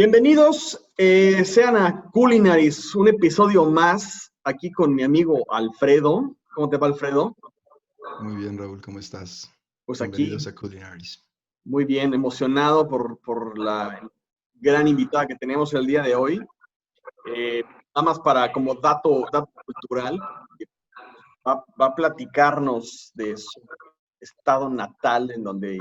Bienvenidos sean a Culinaris, un episodio más aquí con mi amigo Alfredo. ¿Cómo te va, Alfredo? Muy bien, Raúl, ¿cómo estás? Pues aquí, Bienvenidos a Culinaris. muy bien, emocionado por la gran invitada que tenemos el día de hoy. Nada más para como dato cultural, va a platicarnos de su estado natal en donde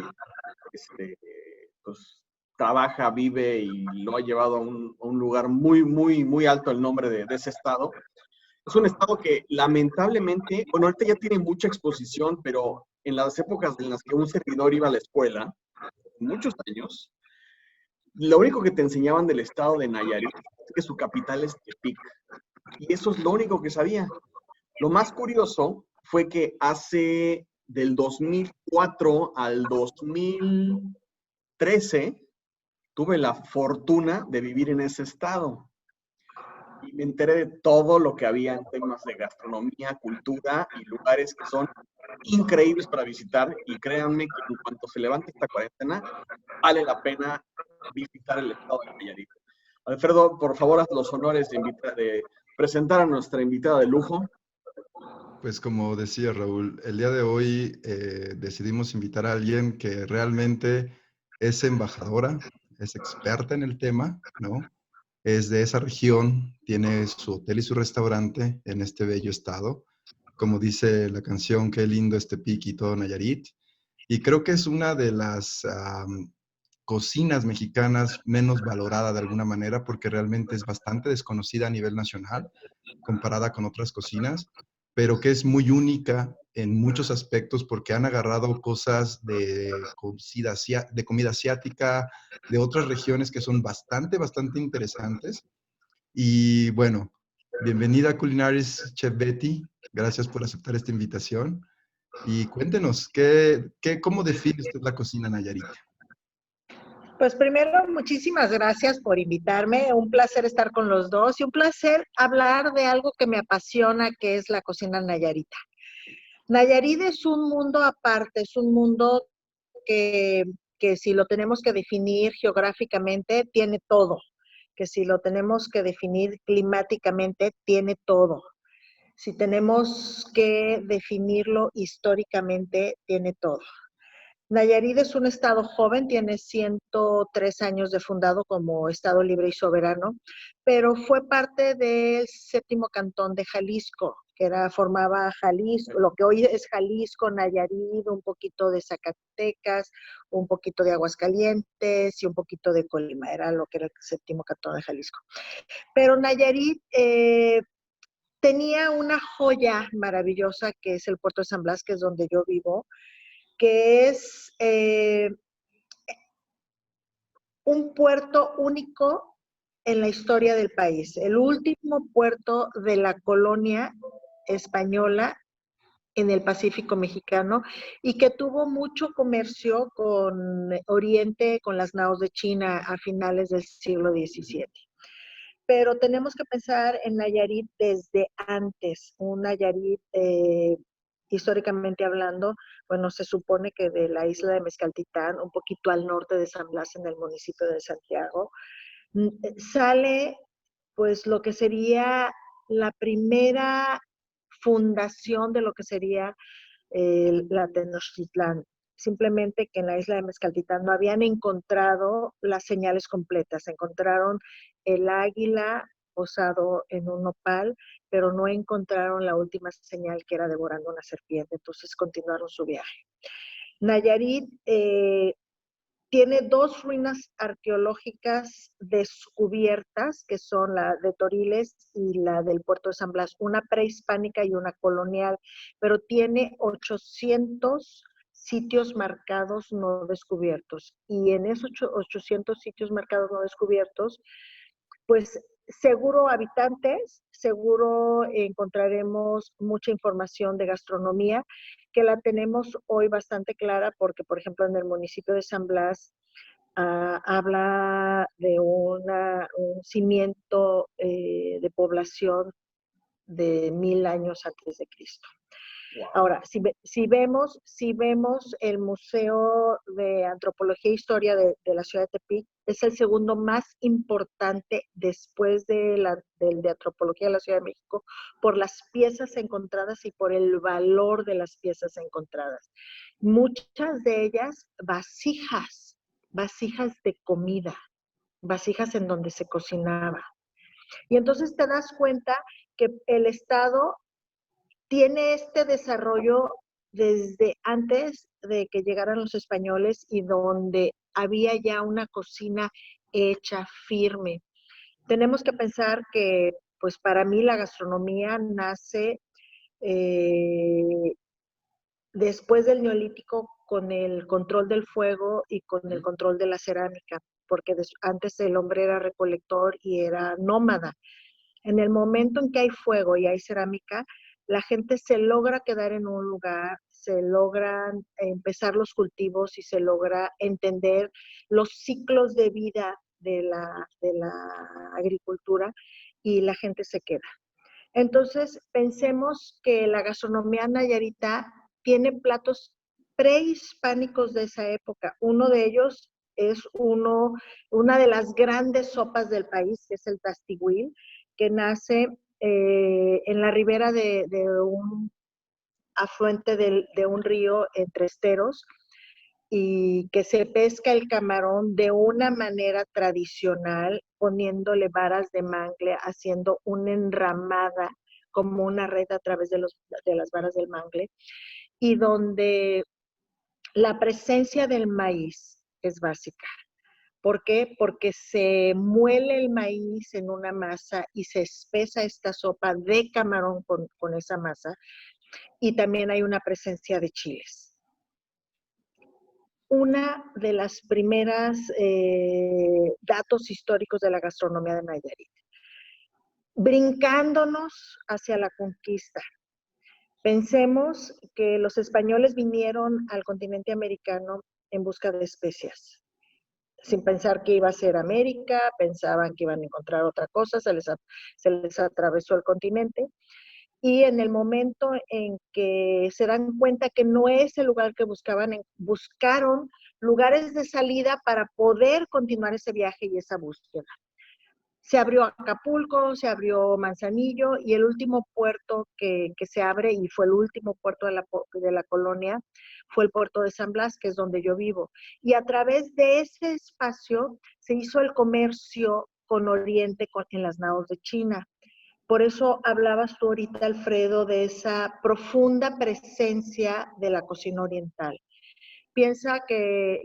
pues, trabaja, vive y lo ha llevado a un lugar muy alto el nombre de ese estado. Es un estado que lamentablemente, bueno, ahorita ya tiene mucha exposición, pero en las épocas en las que un servidor iba a la escuela, muchos años, lo único que te enseñaban del estado de Nayarit es que su capital es Tepic. Y eso es lo único que sabía. Lo más curioso fue que hace del 2004 al 2013 tuve la fortuna de vivir en ese estado. Y me enteré de todo lo que había en temas de gastronomía, cultura y lugares que son increíbles para visitar. Y créanme que en cuanto se levante esta cuarentena, vale la pena visitar el estado de Nayarit. Alfredo, por favor, haz los honores de presentar a nuestra invitada de lujo. Pues como decía Raúl, el día de hoy decidimos invitar a alguien que realmente es embajadora, es experta en el tema, ¿no? Es de esa región, tiene su hotel y su restaurante en este bello estado. Como dice la canción, qué lindo este Tepic y todo Nayarit. Y creo que es una de las cocinas mexicanas menos valorada de alguna manera porque realmente es bastante desconocida a nivel nacional comparada con otras cocinas, pero que es muy única en muchos aspectos porque han agarrado cosas de comida asiática, de otras regiones que son bastante interesantes. Y bueno, bienvenida a Culinaris, Chef Betty. Gracias por aceptar esta invitación. Y cuéntenos, ¿cómo define usted la cocina nayarita? Pues primero, muchísimas gracias por invitarme. Un placer estar con los dos y un placer hablar de algo que me apasiona, que es la cocina nayarita. Nayarit es un mundo aparte, es un mundo que, que si lo tenemos que definir geográficamente, tiene todo. Que si lo tenemos que definir climáticamente, tiene todo. Si tenemos que definirlo históricamente, tiene todo. Nayarit es un estado joven, tiene 103 años de fundado como estado libre y soberano, pero fue parte del séptimo cantón de Jalisco, formaba Jalisco, lo que hoy es Jalisco, Nayarit, un poquito de Zacatecas, un poquito de Aguascalientes y un poquito de Colima, era lo que era el séptimo cantón de Jalisco. Pero Nayarit tenía una joya maravillosa que es el puerto de San Blas, que es donde yo vivo, que es un puerto único en la historia del país, el último puerto de la colonia española en el Pacífico mexicano y que tuvo mucho comercio con Oriente, con las naos de China a finales del siglo XVII. Pero tenemos que pensar en Nayarit desde antes, un Nayarit históricamente hablando, bueno, se supone que de la isla de Mezcaltitán, un poquito al norte de San Blas, en el municipio de Santiago, sale pues lo que sería la primera fundación de lo que sería la Tenochtitlán. Simplemente que en la isla de Mezcaltitán no habían encontrado las señales completas. Encontraron el águila posado en un nopal, pero no encontraron la última señal que era devorando una serpiente. Entonces continuaron su viaje. Nayarit tiene dos ruinas arqueológicas descubiertas, que son la de Toriles y la del puerto de San Blas, una prehispánica y una colonial, pero tiene 800 sitios marcados no descubiertos. Y en esos 800 sitios marcados no descubiertos, pues seguro habitantes, seguro encontraremos mucha información de gastronomía, que la tenemos hoy bastante clara porque, por ejemplo, en el municipio de San Blas habla de un cimiento de población de 1000 años antes de Cristo. Wow. Ahora, si vemos el Museo de Antropología e Historia de la ciudad de Tepic, es el segundo más importante después del de Antropología de la Ciudad de México, por las piezas encontradas y por el valor de las piezas encontradas. Muchas de ellas vasijas de comida, vasijas en donde se cocinaba. Y entonces te das cuenta que el Estado tiene este desarrollo desde antes de que llegaran los españoles y donde había ya una cocina hecha, firme. Tenemos que pensar que, pues para mí la gastronomía nace después del Neolítico con el control del fuego y con el control de la cerámica, porque antes el hombre era recolector y era nómada. En el momento en que hay fuego y hay cerámica, la gente se logra quedar en un lugar, se logran empezar los cultivos y se logra entender los ciclos de vida de la agricultura y la gente se queda. Entonces, pensemos que la gastronomía nayarita tiene platos prehispánicos de esa época. Uno de ellos es una de las grandes sopas del país, que es el tastigüil, que nace en la ribera de un afluente de un río entre esteros, y que se pesca el camarón de una manera tradicional, poniéndole varas de mangle, haciendo una enramada como una red a través de las varas del mangle, y donde la presencia del maíz es básica. ¿Por qué? Porque se muele el maíz en una masa y se espesa esta sopa de camarón con esa masa, y también hay una presencia de chiles. Una de las primeras datos históricos de la gastronomía de Nayarit. Brincándonos hacia la conquista. Pensemos que los españoles vinieron al continente americano en busca de especias. Sin pensar que iba a ser América, pensaban que iban a encontrar otra cosa, se les atravesó el continente. Y en el momento en que se dan cuenta que no es el lugar que buscaban, buscaron lugares de salida para poder continuar ese viaje y esa búsqueda. Se abrió Acapulco, se abrió Manzanillo, y el último puerto que se abre, y fue el último puerto de la colonia, fue el puerto de San Blas, que es donde yo vivo. Y a través de ese espacio se hizo el comercio con Oriente en las naos de China. Por eso hablabas tú ahorita, Alfredo, de esa profunda presencia de la cocina oriental. Piensa que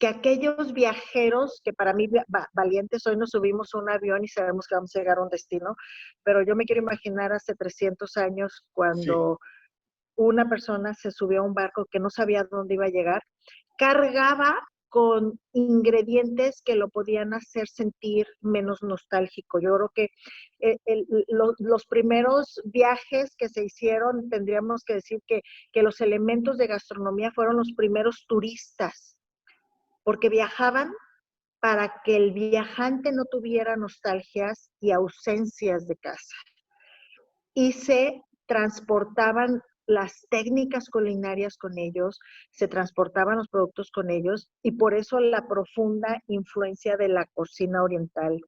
aquellos viajeros, que para mí valientes, hoy nos subimos a un avión y sabemos que vamos a llegar a un destino, pero yo me quiero imaginar hace 300 años cuando una persona se subió a un barco que no sabía dónde iba a llegar, cargaba con ingredientes que lo podían hacer sentir menos nostálgico. Yo creo que los primeros viajes que se hicieron, tendríamos que decir que los elementos de gastronomía fueron los primeros turistas, porque viajaban para que el viajante no tuviera nostalgias y ausencias de casa. Y se transportaban las técnicas culinarias con ellos, se transportaban los productos con ellos, y por eso la profunda influencia de la cocina oriental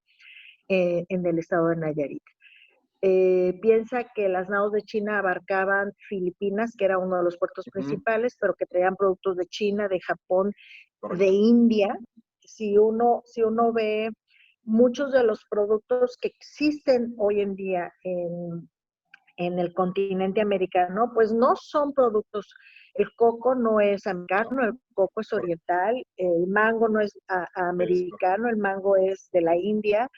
en el estado de Nayarit. Piensa que las naos de China abarcaban Filipinas, que era uno de los puertos principales, pero que traían productos de China, de Japón, de India. Si uno ve muchos de los productos que existen hoy en día en el continente americano, pues no son productos. El coco no es americano, el coco es oriental, el mango no es americano, el mango es de la India.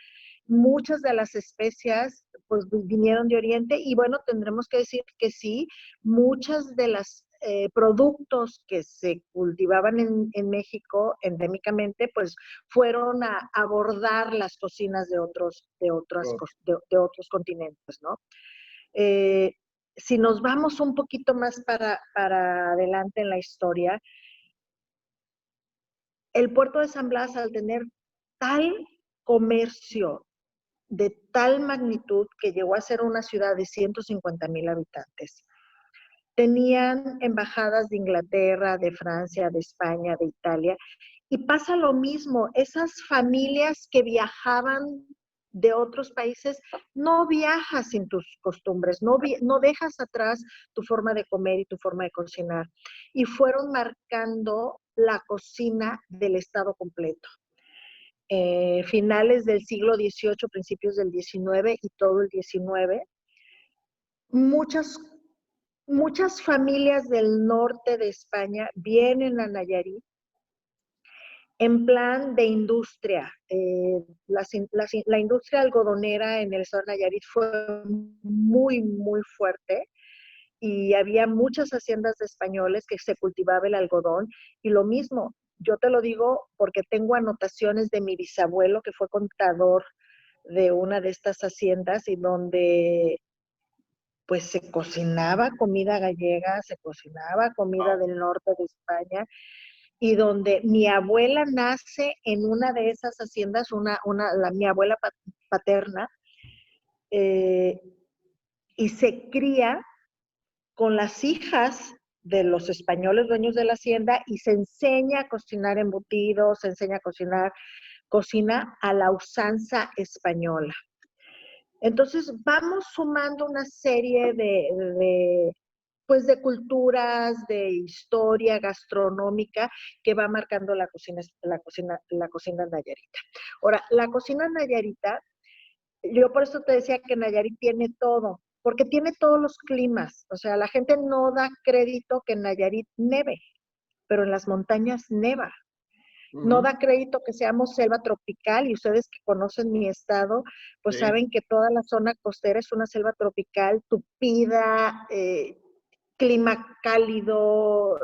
Muchas de las especias pues vinieron de Oriente, y bueno, tendremos que decir que sí, muchas de las productos que se cultivaban en México endémicamente, pues fueron a abordar las cocinas de otros continentes, ¿no? Si nos vamos un poquito más para adelante en la historia, el puerto de San Blas, al tener tal comercio de tal magnitud que llegó a ser una ciudad de 150,000 habitantes. Tenían embajadas de Inglaterra, de Francia, de España, de Italia, y pasa lo mismo, esas familias que viajaban de otros países, no viajas sin tus costumbres, no dejas atrás tu forma de comer y tu forma de cocinar. Y fueron marcando la cocina del Estado completo. Finales del siglo XVIII, principios del XIX y todo el XIX, muchas familias del norte de España vienen a Nayarit en plan de industria. La industria algodonera en el estado de Nayarit fue muy, muy fuerte y había muchas haciendas de españoles que se cultivaba el algodón. Y lo mismo, yo te lo digo porque tengo anotaciones de mi bisabuelo que fue contador de una de estas haciendas y donde pues se cocinaba comida gallega, se cocinaba comida del norte de España, y donde mi abuela nace en una de esas haciendas, mi abuela paterna, y se cría con las hijas de los españoles dueños de la hacienda y se enseña a cocinar embutidos, se enseña a cocina a la usanza española. Entonces vamos sumando una serie de culturas, de historia gastronómica que va marcando la cocina nayarita. Ahora, la cocina nayarita, yo por eso te decía que Nayarit tiene todo, porque tiene todos los climas. O sea, la gente no da crédito que en Nayarit neve, pero en las montañas neva. No da crédito que seamos selva tropical, y ustedes que conocen mi estado, pues sí, saben que toda la zona costera es una selva tropical tupida, clima cálido,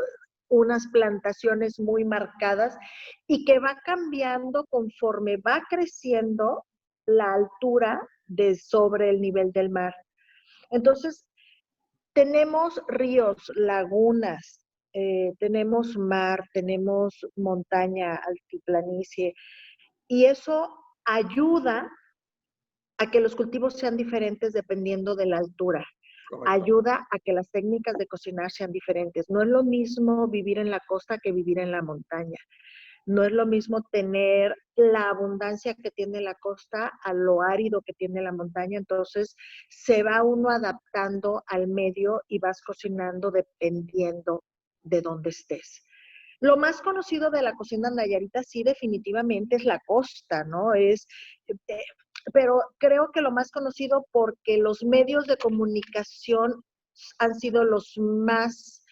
unas plantaciones muy marcadas y que va cambiando conforme va creciendo la altura sobre el nivel del mar. Entonces, tenemos ríos, lagunas, tenemos mar, tenemos montaña, altiplanicie, y eso ayuda a que los cultivos sean diferentes dependiendo de la altura. Correcto. Ayuda a que las técnicas de cocinar sean diferentes. No es lo mismo vivir en la costa que vivir en la montaña. No es lo mismo tener la abundancia que tiene la costa a lo árido que tiene la montaña. Entonces, se va uno adaptando al medio y vas cocinando dependiendo de dónde estés. Lo más conocido de la cocina nayarita, sí, definitivamente es la costa, ¿no? Pero creo que lo más conocido porque los medios de comunicación han sido los más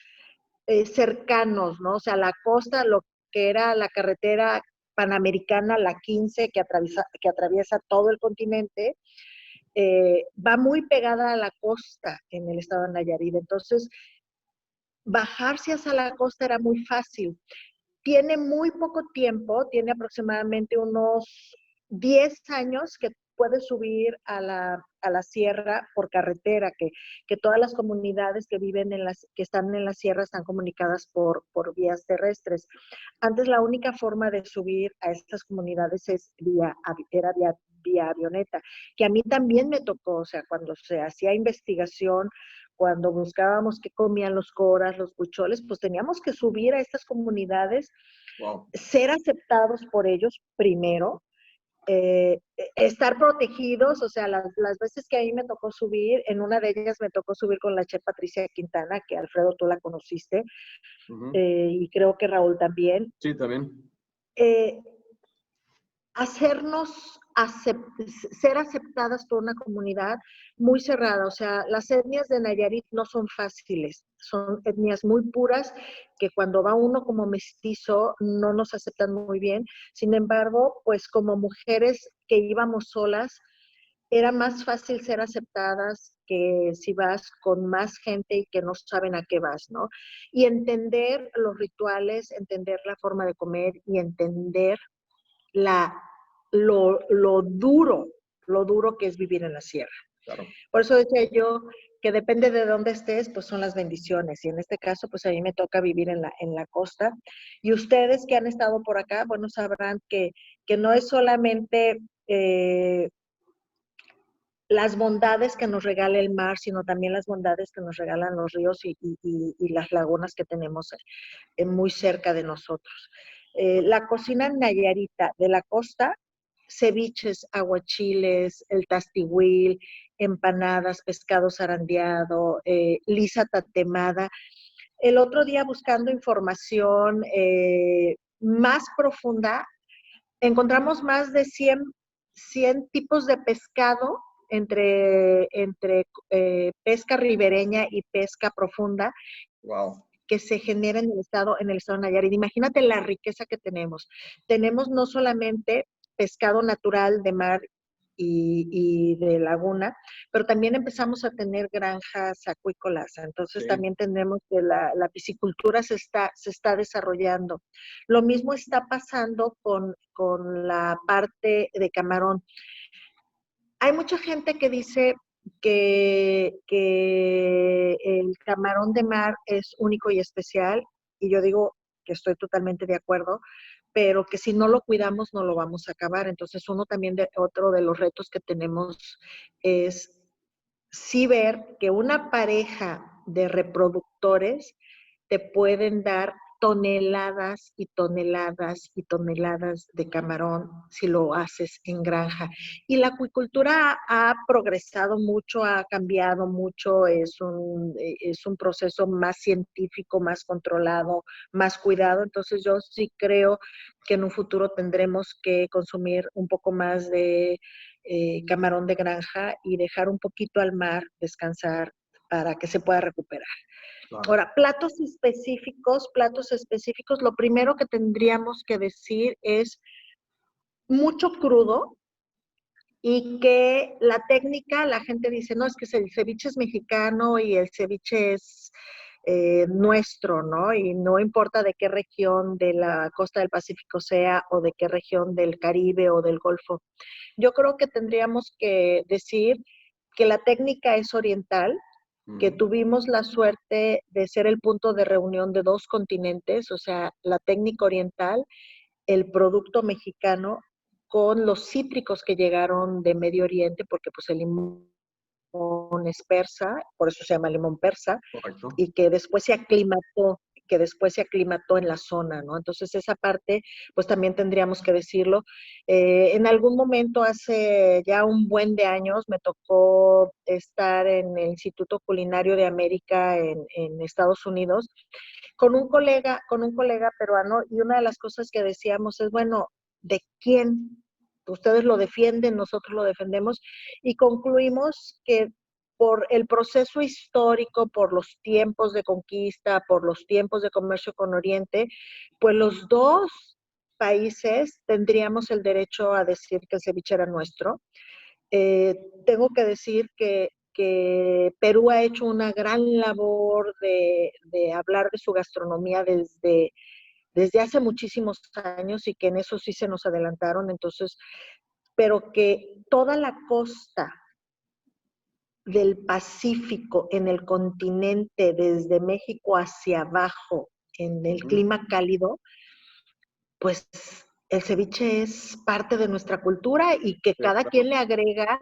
cercanos, ¿no? O sea, la costa, lo que era la carretera panamericana, la 15, que atraviesa todo el continente, va muy pegada a la costa en el estado de Nayarit. Entonces, bajarse hacia la costa era muy fácil. Tiene muy poco tiempo, tiene aproximadamente unos 10 años que puede subir a la sierra por carretera, que todas las comunidades que viven que están en la sierra están comunicadas por vías terrestres. Antes la única forma de subir a estas comunidades era vía avioneta, que a mí también me tocó. O sea, cuando se hacía investigación, cuando buscábamos qué comían los coras, los huicholes, pues teníamos que subir a estas comunidades, wow, ser aceptados por ellos primero, estar protegidos. O sea, las veces que a mí me tocó subir, en una de ellas me tocó subir con la chef Patricia Quintana, que Alfredo tú la conociste, y creo que Raúl también. Sí, también. Ser aceptadas por una comunidad muy cerrada. O sea, las etnias de Nayarit no son fáciles, son etnias muy puras que cuando va uno como mestizo no nos aceptan muy bien. Sin embargo, pues como mujeres que íbamos solas, era más fácil ser aceptadas que si vas con más gente y que no saben a qué vas, ¿no? Y entender los rituales, entender la forma de comer y entender lo duro que es vivir en la sierra. Claro. Por eso decía yo que depende de dónde estés, pues son las bendiciones. Y en este caso, pues a mí me toca vivir en la costa. Y ustedes que han estado por acá, bueno, sabrán que no es solamente las bondades que nos regala el mar, sino también las bondades que nos regalan los ríos y las lagunas que tenemos muy cerca de nosotros. La cocina nayarita de la costa, ceviches, aguachiles, el tastihuil, empanadas, pescado zarandeado, lisa tatemada. El otro día buscando información más profunda, encontramos más de 100 tipos de pescado entre pesca ribereña y pesca profunda. Wow. Que se genera en el estado de Nayarit. Imagínate la riqueza que tenemos. Tenemos no solamente pescado natural de mar y de laguna, pero también empezamos a tener granjas acuícolas. Entonces Sí. también tenemos que la piscicultura se está desarrollando. Lo mismo está pasando con la parte de camarón. Hay mucha gente que dice que el camarón de mar es único y especial, y yo digo que estoy totalmente de acuerdo, pero que si no lo cuidamos no lo vamos a acabar. Entonces, otro de los retos que tenemos es sí ver que una pareja de reproductores te pueden dar toneladas y toneladas y toneladas de camarón si lo haces en granja. Y la acuicultura ha progresado mucho, ha cambiado mucho, es un proceso más científico, más controlado, más cuidado. Entonces yo sí creo que en un futuro tendremos que consumir un poco más de camarón de granja y dejar un poquito al mar descansar para que se pueda recuperar. Claro. Ahora, platos específicos, lo primero que tendríamos que decir es mucho crudo y que la técnica, la gente dice, no, es que el ceviche es mexicano y el ceviche es nuestro, ¿no? Y no importa de qué región de la costa del Pacífico sea o de qué región del Caribe o del Golfo. Yo creo que tendríamos que decir que la técnica es oriental, que tuvimos la suerte de ser el punto de reunión de dos continentes, o sea, la técnica oriental, el producto mexicano, con los cítricos que llegaron de Medio Oriente, porque pues el limón es persa, por eso se llama limón persa, Correcto. y que después se aclimató en la zona, ¿no? Entonces esa parte, pues también tendríamos que decirlo. En algún momento, hace ya un buen de años, me tocó estar en el Instituto Culinario de América en Estados Unidos, con un colega peruano, y una de las cosas que decíamos es, bueno, ¿de quién? Ustedes lo defienden, nosotros lo defendemos, y concluimos que por el proceso histórico, por los tiempos de conquista, por los tiempos de comercio con Oriente, pues los dos países tendríamos el derecho a decir que el ceviche era nuestro. Tengo que decir que Perú ha hecho una gran labor de hablar de su gastronomía desde hace muchísimos años, y que en eso sí se nos adelantaron. Entonces, pero que toda la costa del Pacífico en el continente, desde México hacia abajo, en el clima cálido, pues el ceviche es parte de nuestra cultura, y que cada quien le agrega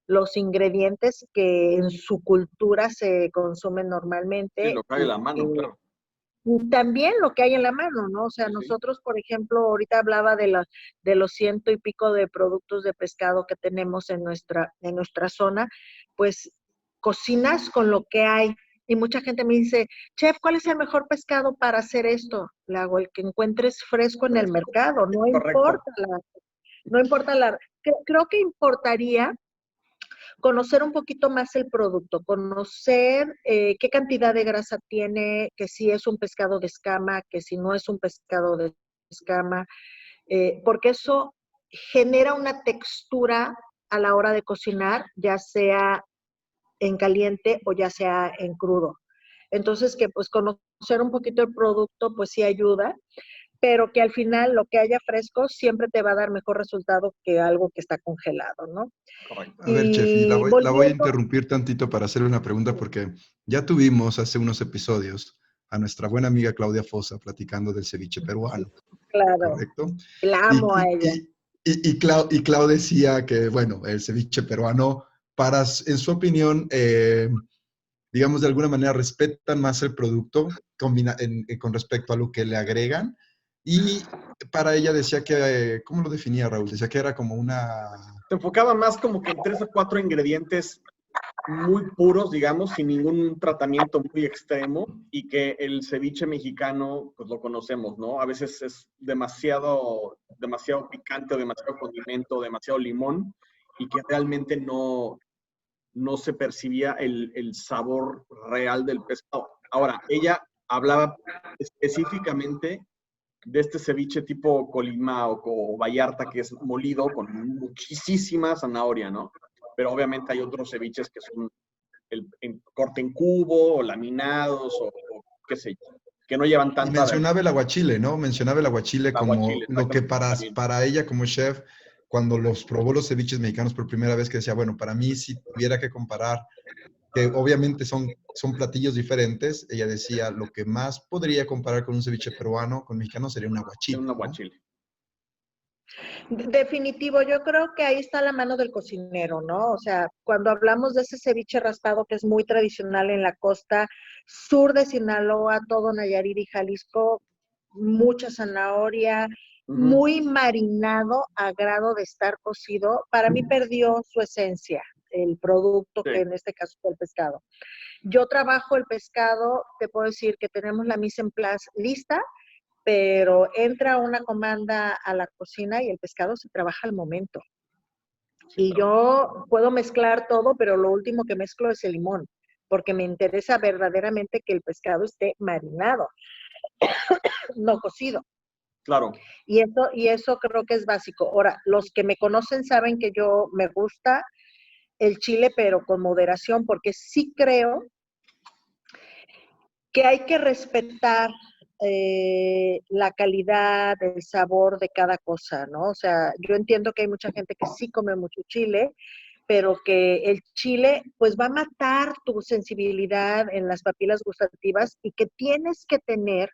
los ingredientes que en su cultura se consumen normalmente. Sí, lo que hay en la mano, claro. Y también lo que hay en la mano, ¿no? O sea, Sí, sí. nosotros, por ejemplo, ahorita hablaba de los 100 y pico de productos de pescado que tenemos en nuestra zona, pues cocinas con lo que hay. Y mucha gente me dice, chef, ¿cuál es el mejor pescado para hacer esto? Le hago el que encuentres fresco en el mercado, no Correcto. importa creo que importaría conocer un poquito más el producto, conocer qué cantidad de grasa tiene, que si es un pescado de escama, que si no es un pescado de escama, porque eso genera una textura a la hora de cocinar, ya sea en caliente o ya sea en crudo. Entonces, que pues conocer un poquito el producto, pues sí ayuda, pero que al final lo que haya fresco siempre te va a dar mejor resultado que algo que está congelado, ¿no? Correcto. A ver, Chef, y Y la voy a volviendo, interrumpir tantito para hacerle una pregunta porque ya tuvimos hace unos episodios a nuestra buena amiga Claudia Fosa platicando del ceviche peruano, claro, ¿correcto? la amo a ella. Y Clau decía que, bueno, el ceviche peruano en su opinión, digamos, de alguna manera respetan más el producto con respecto a lo que le agregan. Y para ella decía que, ¿cómo lo definía Raúl? Decía que era como una... Se enfocaba más como que en 3 o 4 ingredientes muy puros, digamos, sin ningún tratamiento muy extremo, y que el ceviche mexicano, pues lo conocemos, ¿no? A veces es demasiado picante o demasiado condimento, demasiado limón, y que realmente no se percibía el sabor real del pescado. Ahora, ella hablaba específicamente de este ceviche tipo Colima o Vallarta, que es molido con muchísima zanahoria, ¿no? Pero obviamente hay otros ceviches que son en corte en cubo, o laminados, o qué sé yo, que no llevan Y tanta mencionaba el aguachile, ¿no? Mencionaba el aguachile como aguachile, lo que exactamente, también. para ella como chef, cuando los probó los ceviches mexicanos por primera vez, que decía, bueno, para mí si tuviera que comparar, que obviamente son platillos diferentes, ella decía, lo que más podría comparar con un ceviche peruano, con mexicano, sería un Un aguachile, ¿no? aguachile. Definitivo, yo creo que ahí está la mano del cocinero, ¿no? O sea, cuando hablamos de ese ceviche raspado que es muy tradicional en la costa sur de Sinaloa, todo Nayarit y Jalisco, mucha zanahoria, Ujú. muy marinado a grado de estar cocido, para mí perdió su esencia, el producto que Sí, en este caso fue el pescado. Yo trabajo el pescado, te puedo decir que tenemos la mise en place lista, pero entra una comanda a la cocina y el pescado se trabaja al momento. sí, Y claro. yo puedo mezclar todo, pero lo último que mezclo es el limón, porque me interesa verdaderamente que el pescado esté marinado, no cocido. Claro, Y eso creo que es básico. Ahora, los que me conocen saben que yo me gusta el chile, pero con moderación, porque sí creo que hay que respetar la calidad, el sabor de cada cosa, ¿no? O sea, yo entiendo que hay mucha gente que sí come mucho chile, pero que el chile pues va a matar tu sensibilidad en las papilas gustativas y que tienes que tener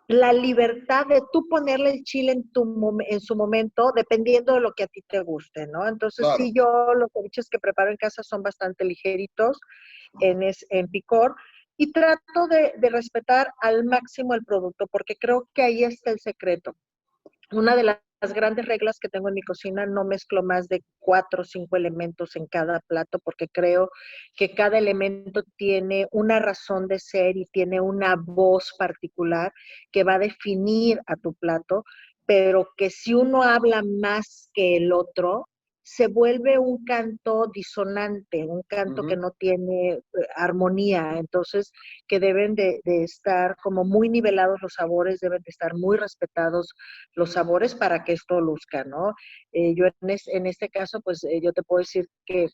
la libertad de tú ponerle el chile en su momento, dependiendo de lo que a ti te guste, ¿no? Entonces, sí, claro. yo los ceviches que preparo en casa son bastante ligeritos en picor y trato de respetar al máximo el producto, porque creo que ahí está el secreto. Una de las grandes reglas que tengo en mi cocina, no mezclo más de 4 o 5 elementos en cada plato, porque creo que cada elemento tiene una razón de ser y tiene una voz particular que va a definir a tu plato, pero que si uno habla más que el otro, se vuelve un canto disonante, un canto que Ujú. no tiene armonía. Entonces, que deben de estar como muy nivelados los sabores, deben de estar muy respetados los sabores para que esto luzca, ¿no? Yo en este caso, pues yo te puedo decir que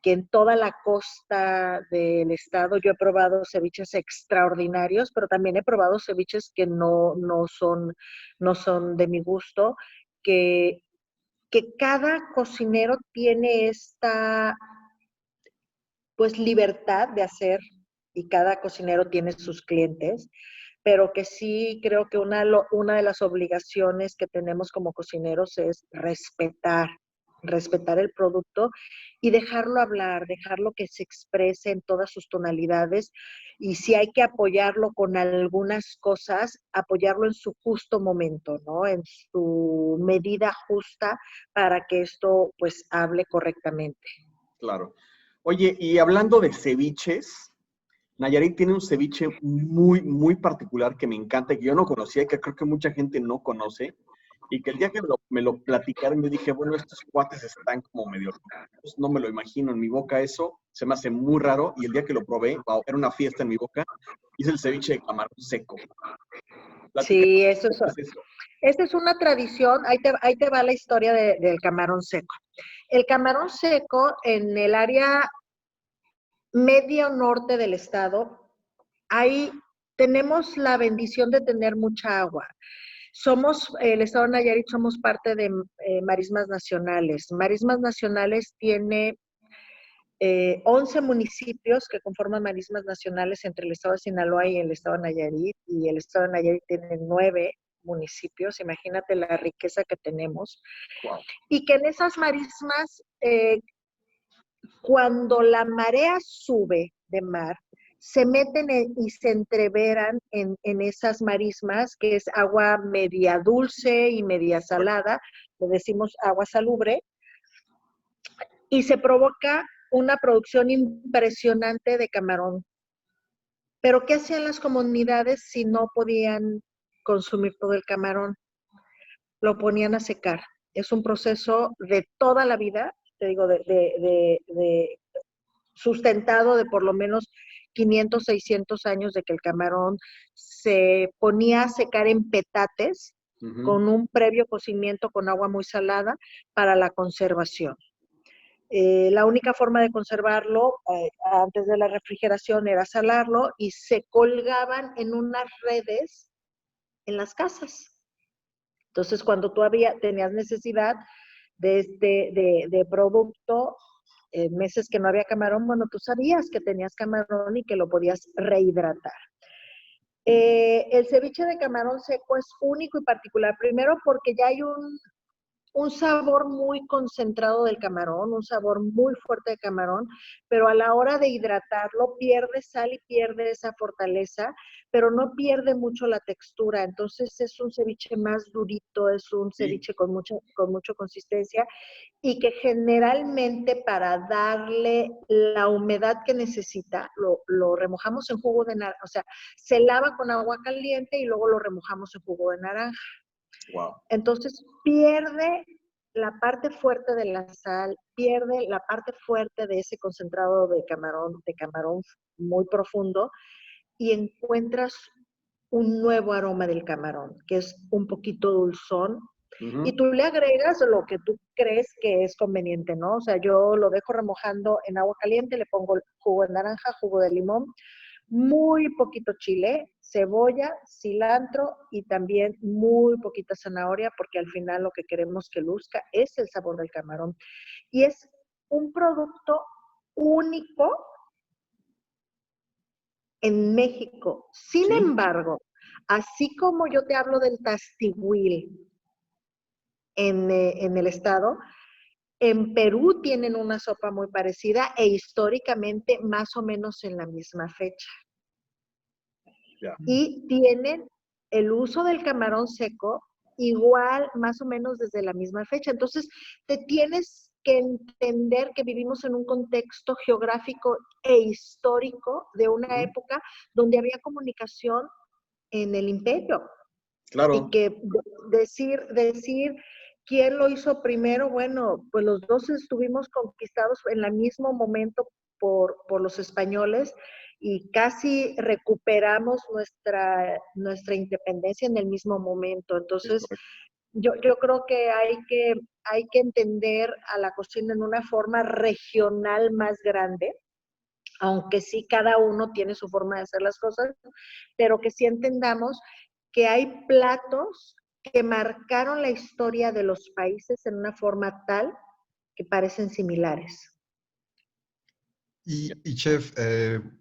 en toda la costa del estado yo he probado ceviches extraordinarios, pero también he probado ceviches que no son de mi gusto, que, que cada cocinero tiene esta pues libertad de hacer y cada cocinero tiene sus clientes, pero que sí creo que una de las obligaciones que tenemos como cocineros es respetar el producto y dejarlo hablar, dejarlo que se exprese en todas sus tonalidades y si hay que apoyarlo con algunas cosas, apoyarlo en su justo momento, ¿no? En su medida justa para que esto pues hable correctamente. Claro. Oye, y hablando de ceviches, Nayarit tiene un ceviche muy, muy particular que me encanta, que yo no conocía y que creo que mucha gente no conoce. Y que el día que me lo platicaron, yo dije, bueno, estos cuates están como medio locos, no me lo imagino en mi boca eso, se me hace muy raro. Y el día que lo probé, wow, era una fiesta en mi boca, hice el ceviche de camarón seco. Platícame, Sí, eso es, ¿cómo es eso? esta es una tradición, ahí te va la historia del camarón seco. El camarón seco en el área medio norte del estado, ahí tenemos la bendición de tener mucha agua. El estado de Nayarit somos parte de Marismas Nacionales. Marismas Nacionales tiene 11 municipios que conforman marismas nacionales entre el estado de Sinaloa y el estado de Nayarit, y el estado de Nayarit tiene 9 municipios, imagínate la riqueza que tenemos, Wow. y que en esas marismas Cuando la marea sube de mar, se meten y se entreveran en esas marismas, que es agua media dulce y media salada, le decimos agua salubre, y se provoca una producción impresionante de camarón. Pero ¿qué hacían las comunidades si no podían consumir todo el camarón? Lo ponían a secar. Es un proceso de toda la vida, te digo, sustentado de por lo menos 500, 600 años de que el camarón se ponía a secar en petates con un previo cocimiento con agua muy salada para la conservación. La única forma de conservarlo antes de la refrigeración era salarlo y se colgaban en unas redes en las casas. Entonces, cuando tú tenías necesidad de producto, meses que no había camarón, bueno, tú sabías que tenías camarón y que lo podías rehidratar. El ceviche de camarón seco es único y particular, primero porque ya hay un sabor muy concentrado del camarón, un sabor muy fuerte de camarón, pero a la hora de hidratarlo pierde sal y pierde esa fortaleza, pero no pierde mucho la textura. Entonces es un ceviche más durito, es un ceviche con mucha consistencia y que generalmente para darle la humedad que necesita, lo remojamos en jugo de naranja, o sea, se lava con agua caliente y luego lo remojamos en jugo de naranja. Wow. Entonces pierde la parte fuerte de la sal, pierde la parte fuerte de ese concentrado de camarón muy profundo y encuentras un nuevo aroma del camarón, que es un poquito dulzón. Y tú le agregas lo que tú crees que es conveniente, ¿no? O sea, yo lo dejo remojando en agua caliente, le pongo jugo de naranja, jugo de limón, muy poquito chile, cebolla, cilantro y también muy poquita zanahoria, porque al final lo que queremos que luzca es el sabor del camarón. Y es un producto único en México. Sin embargo, así como yo te hablo del tastigüil en el estado, en Perú tienen una sopa muy parecida e históricamente más o menos en la misma fecha. Yeah. Y tienen el uso del camarón seco igual más o menos desde la misma fecha. Entonces, te tienes que entender que vivimos en un contexto geográfico e histórico de una época donde había comunicación en el imperio. Claro. Y que decir quién lo hizo primero, bueno, pues los dos estuvimos conquistados en el mismo momento por los españoles y casi recuperamos nuestra independencia en el mismo momento. Entonces, yo creo que hay que entender a la cocina en una forma regional más grande, aunque sí cada uno tiene su forma de hacer las cosas, pero que sí entendamos que hay platos que marcaron la historia de los países en una forma tal que parecen similares. Y chef,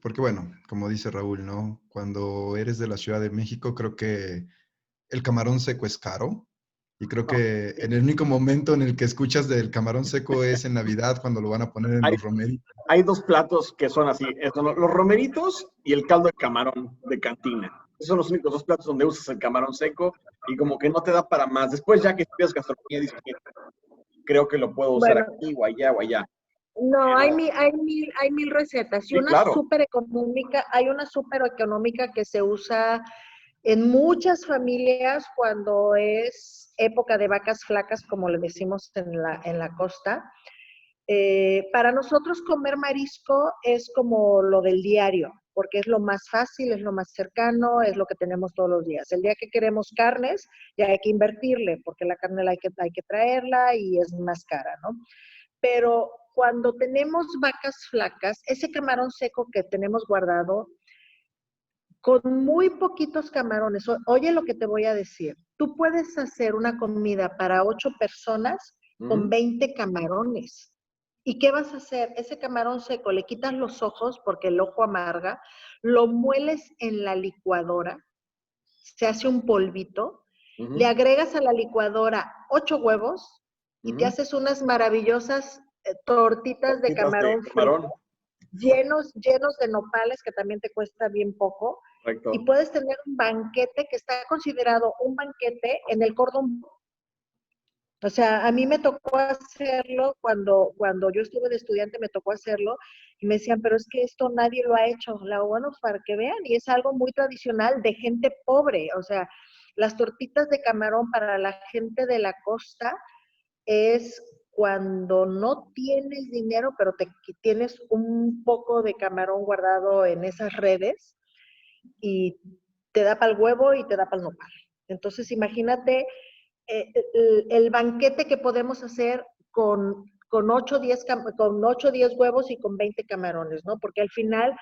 porque bueno, como dice Raúl, ¿no? Cuando eres de la Ciudad de México, creo que el camarón seco es caro. Y creo que en el único momento en el que escuchas del camarón seco es en Navidad, cuando lo van a poner en los romeritos. Hay dos platos que son así, son los romeritos y el caldo de camarón de cantina. Esos son los únicos dos platos donde usas el camarón seco y como que no te da para más. Después ya que estudias gastronomía, dices, creo que lo puedo usar aquí o allá o allá. No, hay mil recetas. Y una súper económica, hay una súper económica que se usa en muchas familias cuando es época de vacas flacas, como le decimos en la costa. Para nosotros comer marisco es como lo del diario, porque es lo más fácil, es lo más cercano, es lo que tenemos todos los días. El día que queremos carnes, ya hay que invertirle, porque la carne hay que traerla y es más cara, ¿no? Pero cuando tenemos vacas flacas, ese camarón seco que tenemos guardado, con muy poquitos camarones, oye lo que te voy a decir, tú puedes hacer una comida para 8 personas con 20 camarones. ¿Y qué vas a hacer? Ese camarón seco, le quitas los ojos porque el ojo amarga, lo mueles en la licuadora, se hace un polvito, le agregas a la licuadora 8 huevos y te haces unas maravillosas tortitas de Tortitas de camarón camarón. frito, llenos de nopales, que también te cuesta bien poco, Correcto. y puedes tener un banquete que está considerado un banquete en el cordón. O sea, a mí me tocó hacerlo cuando yo estuve de estudiante, me tocó hacerlo, y me decían, pero es que esto nadie lo ha hecho. La bueno, para que vean, y es algo muy tradicional de gente pobre. O sea, las tortitas de camarón para la gente de la costa es cuando no tienes dinero, pero tienes un poco de camarón guardado en esas redes y te da para el huevo y te da para el nopal. Entonces, imagínate el banquete que podemos hacer con 8 o 10 huevos y con 20 camarones, ¿no? Porque al final,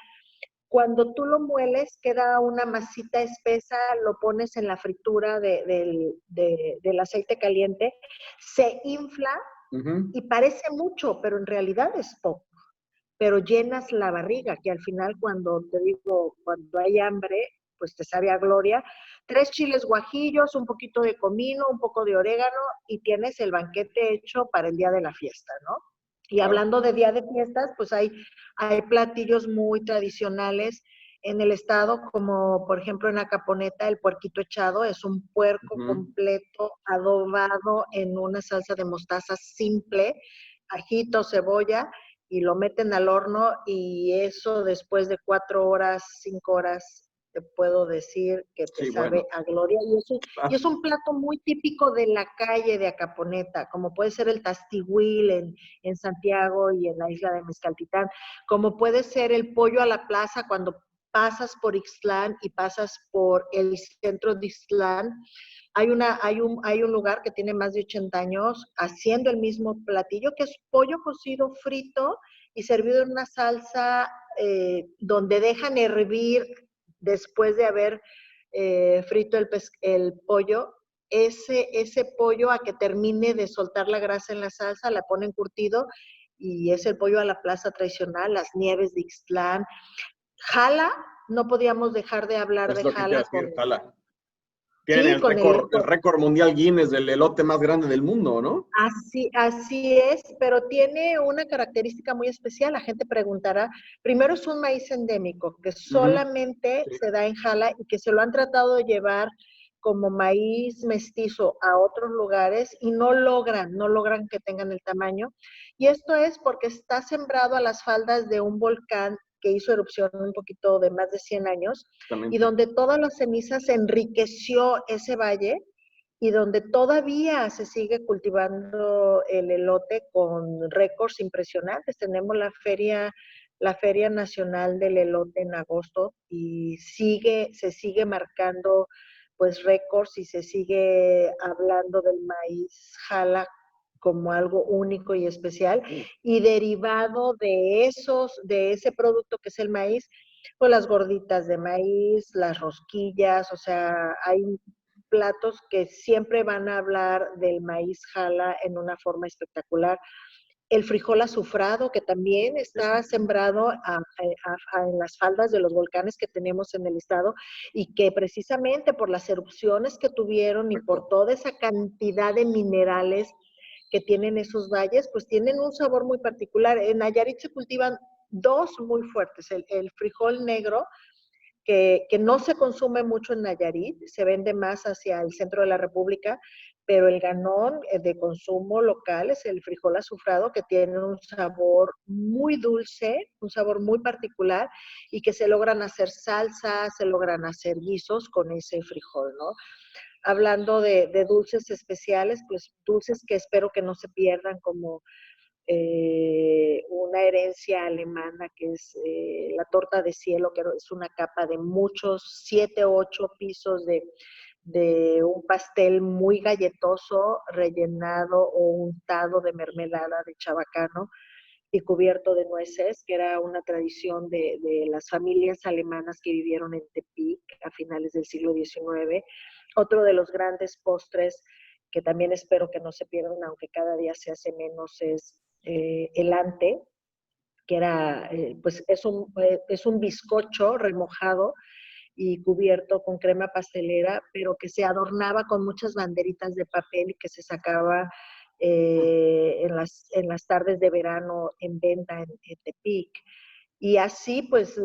cuando tú lo mueles, queda una masita espesa, lo pones en la fritura del aceite caliente, se infla y parece mucho, pero en realidad es poco. Pero llenas la barriga, que al final cuando te digo, cuando hay hambre, pues te sabe a gloria. 3 chiles guajillos, un poquito de comino, un poco de orégano y tienes el banquete hecho para el día de la fiesta, ¿no? Y hablando de día de fiestas, pues hay platillos muy tradicionales en el estado, como por ejemplo en Acaponeta, el puerquito echado, es un puerco completo adobado en una salsa de mostaza simple, ajito, cebolla, y lo meten al horno y eso después de 4 horas, 5 horas, te puedo decir que te sabe a gloria. Y es un plato muy típico de la calle de Acaponeta, como puede ser el tastihuil en Santiago y en la isla de Mezcaltitán, como puede ser el pollo a la plaza cuando pasas por Ixtlán y pasas por el centro de Ixtlán. Hay un lugar que tiene más de 80 años haciendo el mismo platillo, que es pollo cocido frito y servido en una salsa donde dejan hervir después de haber frito el pollo. Ese pollo a que termine de soltar la grasa en la salsa, la ponen curtido y es el pollo a la plaza tradicional, las nieves de Ixtlán. Jala, no podíamos dejar de hablar de Jala. Jala. Tienen el récord mundial Guinness del elote más grande del mundo, ¿no? Así es, pero tiene una característica muy especial. La gente preguntará, primero es un maíz endémico que solamente se da en Jala y que se lo han tratado de llevar como maíz mestizo a otros lugares y no logran que tengan el tamaño. Y esto es porque está sembrado a las faldas de un volcán que hizo erupción un poquito de más de 100 años, y donde todas las cenizas enriqueció ese valle, y donde todavía se sigue cultivando el elote con récords impresionantes. Tenemos la Feria Nacional del Elote en agosto y se sigue marcando pues récords y se sigue hablando del maíz Jala como algo único y especial, y derivado de ese producto que es el maíz, pues las gorditas de maíz, las rosquillas, o sea, hay platos que siempre van a hablar del maíz Jala en una forma espectacular. El frijol azufrado, que también está sembrado en las faldas de los volcanes que tenemos en el estado, y que precisamente por las erupciones que tuvieron y por toda esa cantidad de minerales que tienen esos valles, pues tienen un sabor muy particular. En Nayarit se cultivan dos muy fuertes, el frijol negro, que no se consume mucho en Nayarit, se vende más hacia el centro de la República, pero el ganón de consumo local es el frijol azufrado, que tiene un sabor muy dulce, un sabor muy particular, y que se logran hacer salsas, se logran hacer guisos con ese frijol, ¿no? Hablando de dulces especiales, pues dulces que espero que no se pierdan, como una herencia alemana que es la torta de cielo, que es una capa de muchos, 7 o 8 pisos de un pastel muy galletoso, rellenado o untado de mermelada de chabacano y cubierto de nueces, que era una tradición de las familias alemanas que vivieron en Tepic a finales del siglo XIX. Otro de los grandes postres que también espero que no se pierdan, aunque cada día se hace menos, es el ante, que era, pues es un bizcocho remojado y cubierto con crema pastelera, pero que se adornaba con muchas banderitas de papel y que se sacaba en las tardes de verano en venta en Tepic. Y así, pues,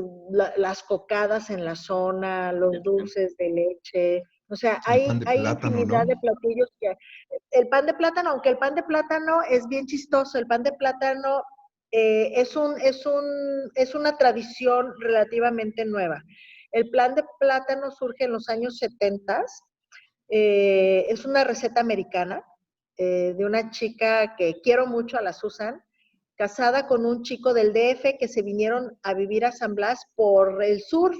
las cocadas en la zona, los dulces de leche. O sea, El pan de hay plátano, infinidad ¿no? de platillos que... El pan de plátano, aunque el pan de plátano es bien chistoso, el pan de plátano es una tradición relativamente nueva. El pan de plátano surge en los años 70. Es una receta americana de una chica que quiero mucho, a la Susan, casada con un chico del DF que se vinieron a vivir a San Blas por el surf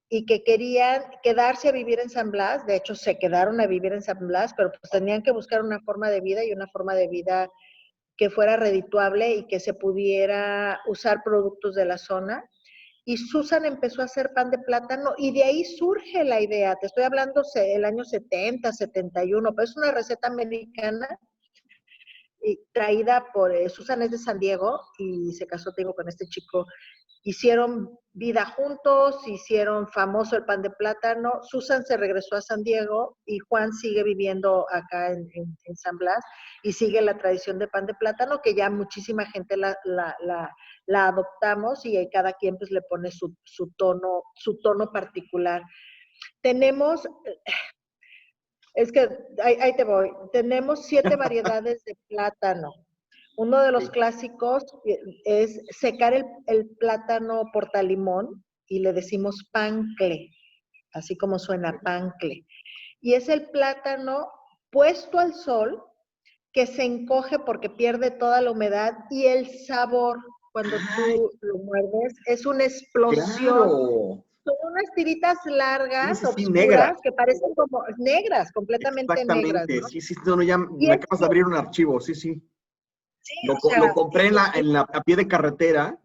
y que querían quedarse a vivir en San Blas. De hecho, se quedaron a vivir en San Blas, pero pues tenían que buscar una forma de vida y una forma de vida que fuera redituable y que se pudiera usar productos de la zona. Y Susan empezó a hacer pan de plátano y de ahí surge la idea. Te estoy hablando el año 70, 71, pero es una receta americana traída por Susan, es de San Diego y se casó, te digo, con este chico. Hicieron vida juntos, hicieron famoso el pan de plátano. Susan se regresó a San Diego y Juan sigue viviendo acá en San Blas y sigue la tradición de pan de plátano, que ya muchísima gente la adoptamos y cada quien pues le pone su tono particular. Tenemos, es que ahí te voy, tenemos 7 variedades de plátano. Uno de los clásicos es secar el plátano portalimón y le decimos pancle, así como suena pancle. Y es el plátano puesto al sol que se encoge porque pierde toda la humedad y el sabor cuando tú lo muerdes es una explosión. Claro. Son unas tiritas largas, Sí, oscuras, negra. que parecen como negras, completamente negras, Exactamente, ¿no? sí, no, ya Y me acabas de abrir un archivo, sí. sí, Lo, o sea, lo compré a pie de carretera,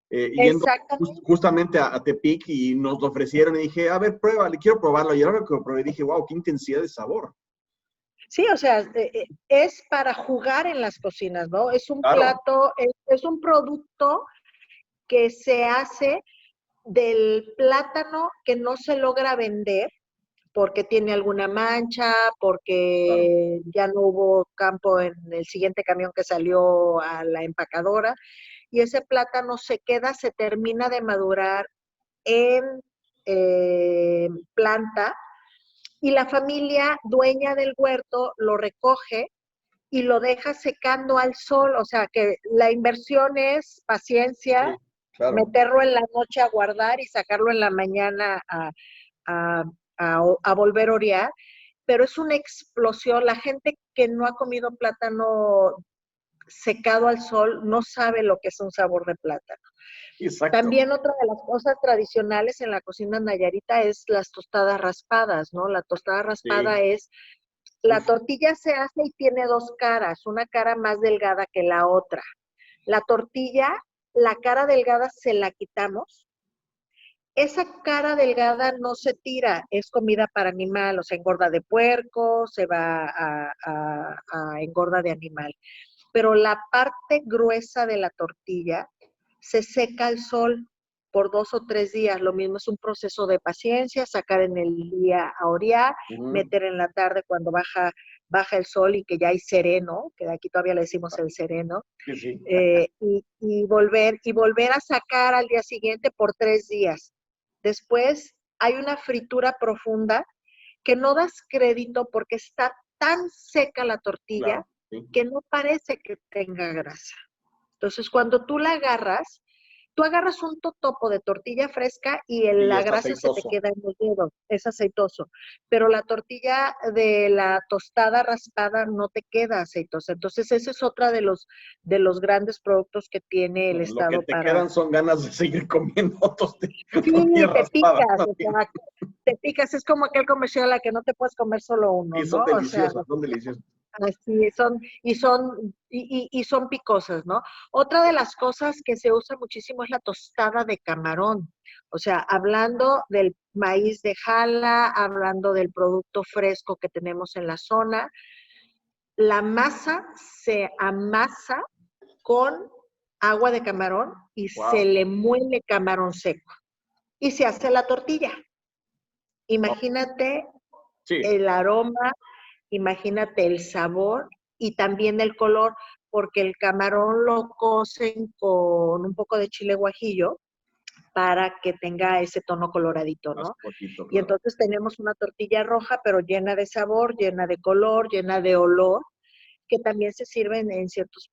yendo exactamente. justamente a Tepic y nos lo ofrecieron y dije, a ver, pruébale, quiero probarlo. Y ahora que lo probé dije, wow, qué intensidad de sabor. Sí, o sea, es para jugar en las cocinas, ¿no? Es un Claro. plato, es un producto que se hace del plátano que no se logra vender porque tiene alguna mancha, porque ya no hubo campo en el siguiente camión que salió a la empacadora, y ese plátano se queda, se termina de madurar en planta, y la familia dueña del huerto lo recoge y lo deja secando al sol. O sea que la inversión es paciencia, Sí, claro. meterlo en la noche a guardar y sacarlo en la mañana a, a volver a orear, pero es una explosión. La gente que no ha comido plátano secado al sol no sabe lo que es un sabor de plátano. Exacto. También otra de las cosas tradicionales en la cocina nayarita es las tostadas raspadas, ¿no? La tostada raspada es, la tortilla se hace y tiene 2 caras, una cara más delgada que la otra. La tortilla, la cara delgada se la quitamos. Esa cara delgada no se tira, es comida para animal, o sea, engorda de puerco, se va a engorda de animal. Pero la parte gruesa de la tortilla se seca al sol por 2 o 3 días. Lo mismo es un proceso de paciencia, sacar en el día a orear, meter en la tarde cuando baja el sol y que ya hay sereno, que aquí todavía le decimos el sereno, y volver a sacar al día siguiente por 3 días. Después hay una fritura profunda que no das crédito porque está tan seca la tortilla que no parece que tenga grasa. Entonces, cuando tú la agarras, tú agarras un totopo de tortilla fresca y la grasa aceitoso. Se te queda en los dedos, es aceitoso. Pero la tortilla de la tostada raspada no te queda aceitosa. Entonces, ese es otra de los grandes productos que tiene el Estado. Lo que te quedan son ganas de seguir comiendo tortilla raspada. Picas, o sea, te picas. Es como aquel comercial a que no te puedes comer solo uno, y son ¿no? deliciosos, o sea, son deliciosos. Así son picosas, ¿no? Otra de las cosas que se usa muchísimo es la tostada de camarón. O sea, hablando del maíz de jala, hablando del producto fresco que tenemos en la zona, la masa se amasa con agua de camarón y se le muele camarón seco. Y se hace la tortilla. Imagínate el aroma, imagínate el sabor y también el color, porque el camarón lo cocen con un poco de chile guajillo para que tenga ese tono coloradito, Más ¿no? poquito, Y claro. entonces tenemos una tortilla roja, pero llena de sabor, llena de color, llena de olor, que también se sirven en ciertos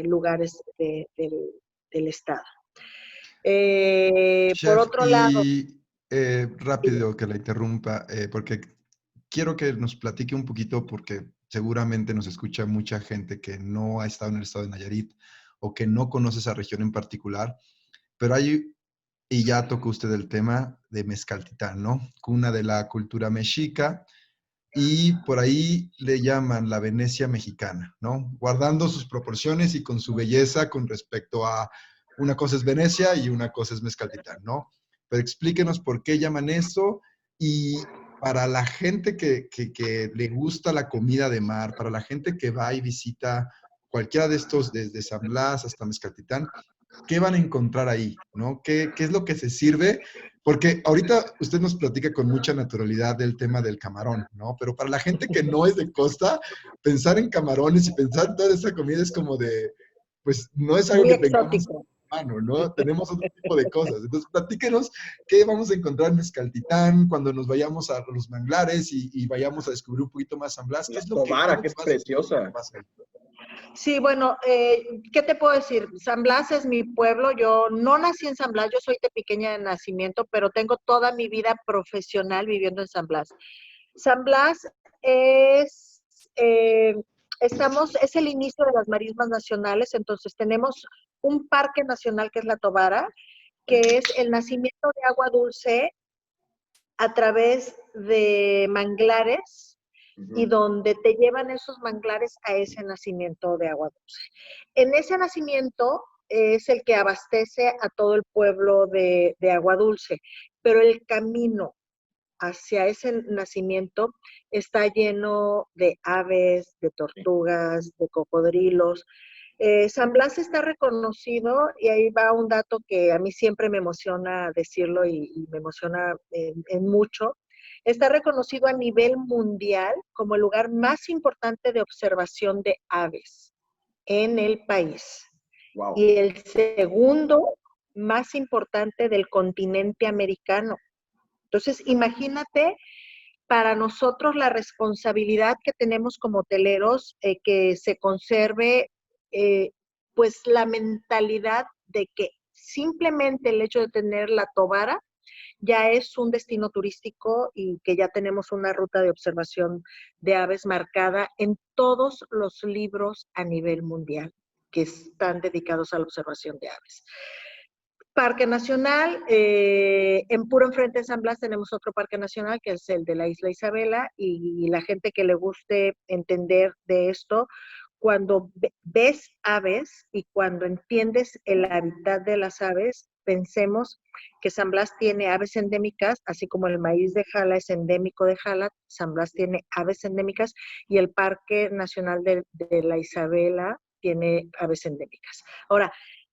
lugares del estado. Por Chef, otro lado, y rápido que la interrumpa, porque quiero que nos platique un poquito, porque seguramente nos escucha mucha gente que no ha estado en el estado de Nayarit o que no conoce esa región en particular, pero hay, y ya tocó usted el tema de Mezcaltitán, ¿no? Cuna de la cultura mexica, y por ahí le llaman la Venecia mexicana, ¿no? Guardando sus proporciones y con su belleza con respecto a una cosa es Venecia y una cosa es Mezcaltitán, ¿no? Pero explíquenos por qué llaman eso y para la gente que le gusta la comida de mar, para la gente que va y visita cualquiera de estos, desde San Blas hasta Mezcaltitán, ¿qué van a encontrar ahí? ¿No? ¿Qué es lo que se sirve? Porque ahorita usted nos platica con mucha naturalidad del tema del camarón, ¿no? Pero para la gente que no es de costa, pensar en camarones y pensar en toda esa comida es como de, pues no es algo muy que tengamos exótico. a mano, ¿no? Tenemos otro tipo de cosas. Entonces, platíquenos qué vamos a encontrar en Mezcaltitán cuando nos vayamos a los manglares y vayamos a descubrir un poquito más San Blas. La ¿Qué es Tobara, lo que que es preciosa. pasa ahí? Sí, bueno, ¿qué te puedo decir? San Blas es mi pueblo. Yo no nací en San Blas, yo soy de pequeña de nacimiento, pero tengo toda mi vida profesional viviendo en San Blas. San Blas es, eh, es el inicio de las marismas nacionales, entonces tenemos un parque nacional que es la Tobara, que es el nacimiento de agua dulce a través de manglares y donde te llevan esos manglares a ese nacimiento de agua dulce. En ese nacimiento es el que abastece a todo el pueblo de agua dulce, pero el camino hacia ese nacimiento está lleno de aves, de tortugas, de cocodrilos. San Blas está reconocido, y ahí va un dato que a mí siempre me emociona decirlo y me emociona en mucho. Está reconocido a nivel mundial como el lugar más importante de observación de aves en el país. Wow. Y el segundo más importante del continente americano. Entonces, imagínate para nosotros la responsabilidad que tenemos como hoteleros, que se conserve eh, pues la mentalidad de que simplemente el hecho de tener la Tobara ya es un destino turístico y que ya tenemos una ruta de observación de aves marcada en todos los libros a nivel mundial que están dedicados a la observación de aves. Parque Nacional, en puro enfrente de San Blas tenemos otro parque nacional que es el de la Isla Isabela, y la gente que le guste entender de esto, cuando ves aves y cuando entiendes el hábitat de las aves, pensemos que San Blas tiene aves endémicas, así como el maíz de Jala es endémico de Jala, San Blas tiene aves endémicas y el Parque Nacional de la Isabela tiene aves endémicas. Ahora,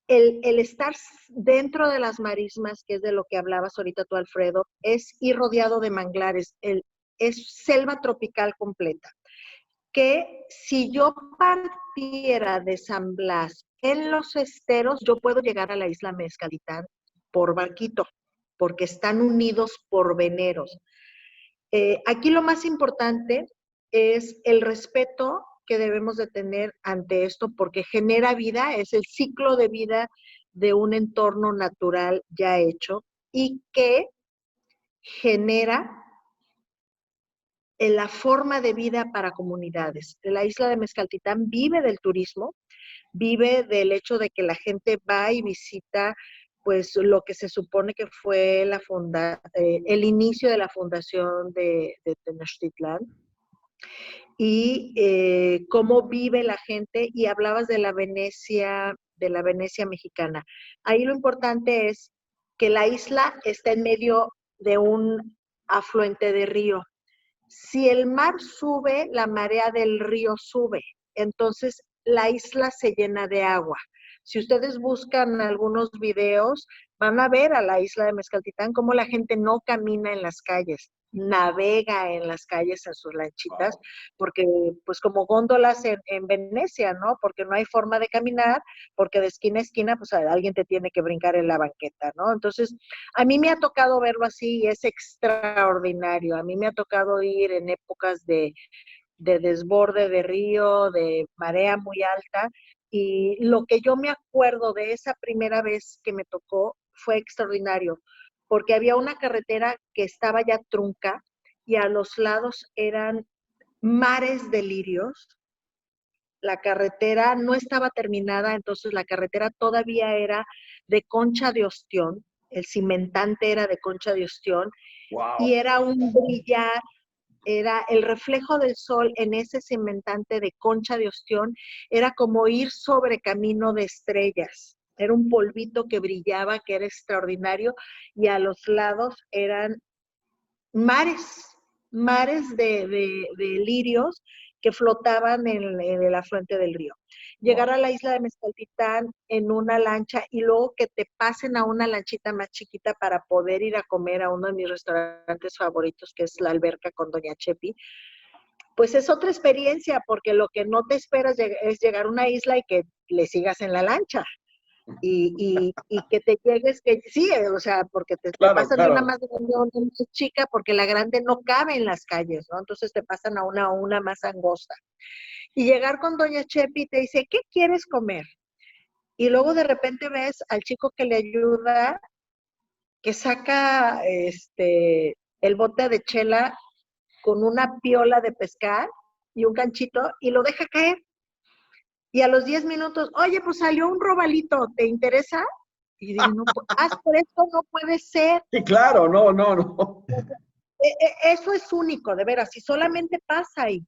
el estar dentro de las marismas, que es de lo que hablabas ahorita tú, Alfredo, es ir rodeado de manglares, es selva tropical completa. Que si yo partiera de San Blas en los esteros, yo puedo llegar a la isla Mezcalitán por barquito, porque están unidos por veneros. Aquí lo más importante es el respeto que debemos de tener ante esto, porque genera vida, es el ciclo de vida de un entorno natural ya hecho y que genera la forma de vida para comunidades. La isla de Mezcaltitán vive del turismo, vive del hecho de que la gente va y visita pues lo que se supone que fue el inicio de la fundación de Tenochtitlán, y cómo vive la gente, y hablabas de la Venecia mexicana. Ahí lo importante es que la isla está en medio de un afluente de río. Si el mar sube, la marea del río sube, entonces la isla se llena de agua. Si ustedes buscan algunos videos, van a ver a la isla de Mezcaltitán cómo la gente no camina en las calles, navega en las calles en sus lanchitas, porque pues como góndolas en Venecia, ¿no? Porque no hay forma de caminar, porque de esquina a esquina pues alguien te tiene que brincar en la banqueta, ¿no? Entonces, a mí me ha tocado verlo así y es extraordinario. A mí me ha tocado ir en épocas de desborde de río, de marea muy alta, y lo que yo me acuerdo de esa primera vez que me tocó fue extraordinario, porque había una carretera que estaba ya trunca y a los lados eran mares de lirios. La carretera no estaba terminada, entonces la carretera todavía era de concha de ostión, el cimentante era de concha de ostión, y Wow. era un brillar, era el reflejo del sol en ese cimentante de concha de ostión, era como ir sobre camino de estrellas. Era un polvito que brillaba, que era extraordinario, y a los lados eran mares, mares de lirios que flotaban en el afluente del río. Llegar Wow. a la isla de Mezcaltitán en una lancha y luego que te pasen a una lanchita más chiquita para poder ir a comer a uno de mis restaurantes favoritos, que es la Alberca con Doña Chepi, pues es otra experiencia, porque lo que no te esperas es llegar a una isla y que le sigas en la lancha. Y que te llegues, que sí, o sea, porque te Claro, pasan de una claro. más grande a una más chica, porque la grande no cabe en las calles, ¿no? Entonces te pasan a una más angosta. Y llegar con Doña Chepi y te dice, ¿qué quieres comer? Y luego de repente ves al chico que le ayuda, que saca el bote de chela con una piola de pescar y un ganchito y lo deja caer. Y a los 10 minutos, oye, pues salió un robalito, ¿te interesa? Y dije, no, por esto no puede ser. Sí, claro, no, no, no. Eso es único, de veras, y solamente pasa ahí.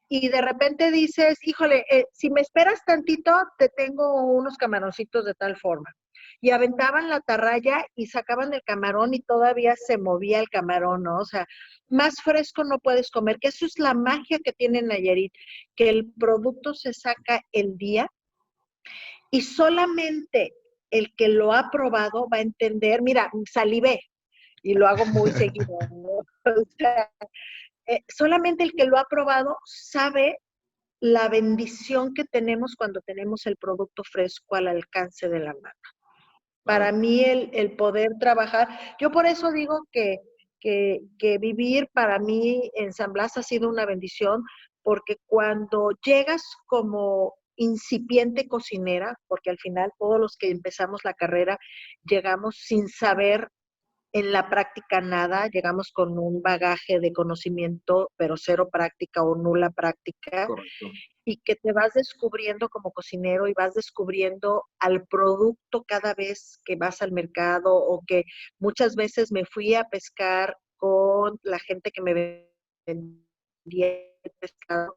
Y de repente dices, híjole, si me esperas tantito, te tengo unos camaroncitos de tal forma. Y aventaban la atarraya y sacaban el camarón y todavía se movía el camarón, ¿no? O sea, más fresco no puedes comer, que eso es la magia que tiene Nayarit, que el producto se saca el día y solamente el que lo ha probado va a entender, mira, salivé y lo hago muy seguido, ¿no? O sea, solamente el que lo ha probado sabe la bendición que tenemos cuando tenemos el producto fresco al alcance de la mano. Para Claro. mí el poder trabajar, yo por eso digo que vivir para mí en San Blas ha sido una bendición, porque cuando llegas como incipiente cocinera, porque al final todos los que empezamos la carrera llegamos sin saber en la práctica nada, llegamos con un bagaje de conocimiento, pero cero práctica o nula práctica, Correcto. y que te vas descubriendo como cocinero y vas descubriendo al producto cada vez que vas al mercado, o que muchas veces me fui a pescar con la gente que me vendía el pescado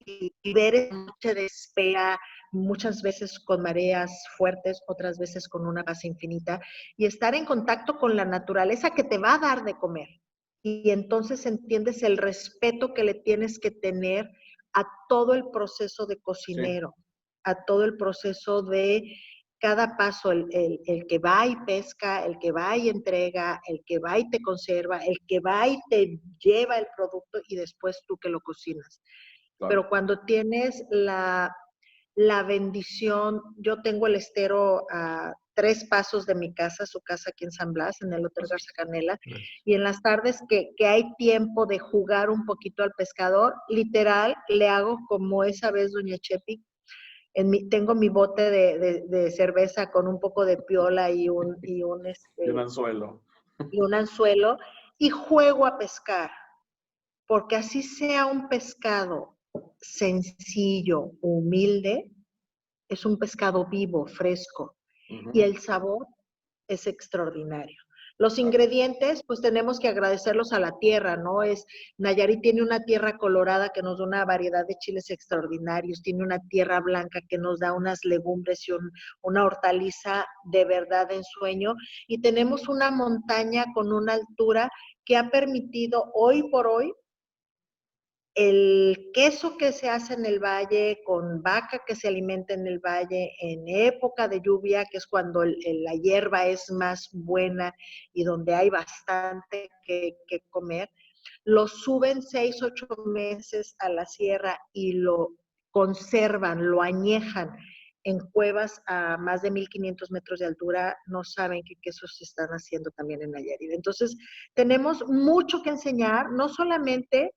y ver esa noche de espera, muchas veces con mareas fuertes, otras veces con una paz infinita, y estar en contacto con la naturaleza que te va a dar de comer. Y entonces entiendes el respeto que le tienes que tener a todo el proceso de Sí, cocinero, a todo el proceso de cada paso, el que va y pesca, el que va y entrega, el que va y te conserva, el que va y te lleva el producto y después tú que lo cocinas. claro. Pero cuando tienes la bendición, yo tengo el estero a 3 pasos de mi casa, su casa aquí en San Blas, en el Hotel Garza Canela, Gracias. y en las tardes que hay tiempo de jugar un poquito al pescador, literal, le hago como esa vez Doña Chepi, tengo mi bote de cerveza con un poco de piola Y un anzuelo. y un anzuelo, y juego a pescar, porque así sea un pescado sencillo, humilde, es un pescado vivo, fresco, y Ujú. el sabor es extraordinario. Los Claro. ingredientes, pues tenemos que agradecerlos a la tierra, ¿no? Nayarit tiene una tierra colorada que nos da una variedad de chiles extraordinarios, tiene una tierra blanca que nos da unas legumbres y una hortaliza de verdad de ensueño, y tenemos una montaña con una altura que ha permitido hoy por hoy el queso que se hace en el valle, con vaca que se alimenta en el valle, en época de lluvia, que es cuando la hierba es más buena y donde hay bastante que comer, lo suben 6, 8 meses a la sierra y lo conservan, lo añejan en cuevas a más de 1500 metros de altura. No saben qué quesos se están haciendo también en Nayarit. Entonces, tenemos mucho que enseñar, no solamente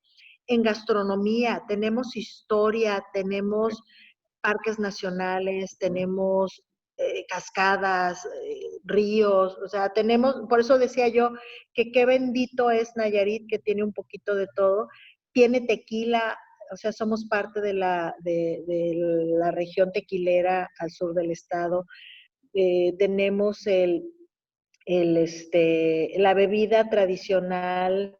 en gastronomía, tenemos historia, tenemos parques nacionales, tenemos cascadas, ríos, o sea, tenemos, por eso decía yo que qué bendito es Nayarit, que tiene un poquito de todo, tiene tequila, o sea, somos parte de la región tequilera al sur del estado, tenemos la bebida tradicional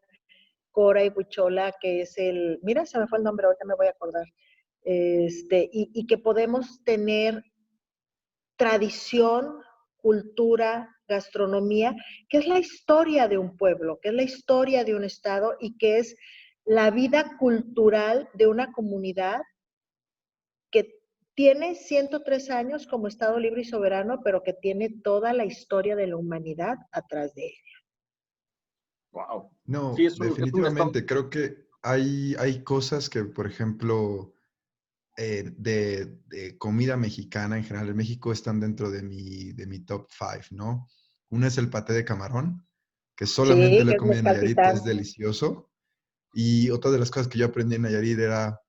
Cora y Huichola, que es mira, se me fue el nombre, ahorita me voy a acordar, y que podemos tener tradición, cultura, gastronomía, que es la historia de un pueblo, que es la historia de un estado y que es la vida cultural de una comunidad que tiene 103 años como Estado libre y soberano, pero que tiene toda la historia de la humanidad atrás de ella. Wow. No, Sí, es un definitivamente. Creo que hay cosas que, por ejemplo, de comida mexicana en general en México están dentro de mi top 5, ¿no? Una es el paté de camarón, que solamente Sí, lo que he es comido en Nayarit, es mezcaltitán. delicioso. Y otra de las cosas que yo aprendí en Nayarit era,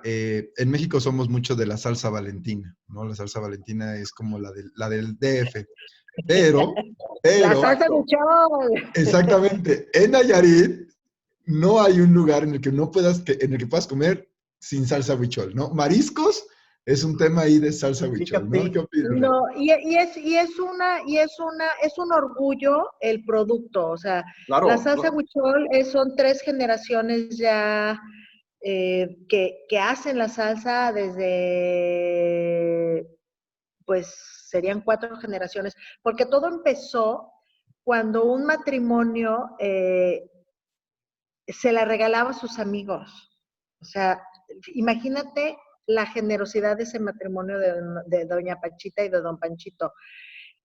en México somos mucho de la salsa Valentina, ¿no? La salsa Valentina es como la del DF, pero, La pero, salsa huichol. exactamente, en Nayarit no hay un lugar en el que no puedas, en el que puedas comer sin salsa huichol, ¿no? Mariscos es un tema ahí de salsa huichol, ¿no? ¿Qué Fíjate, opinas, Raúl? No, es un orgullo el producto, o sea, la claro, salsa claro. huichol son 3 generaciones ya que hacen la salsa desde, pues serían 4 generaciones, porque todo empezó cuando un matrimonio se la regalaba a sus amigos. O sea, imagínate la generosidad de ese matrimonio de doña Panchita y de don Panchito,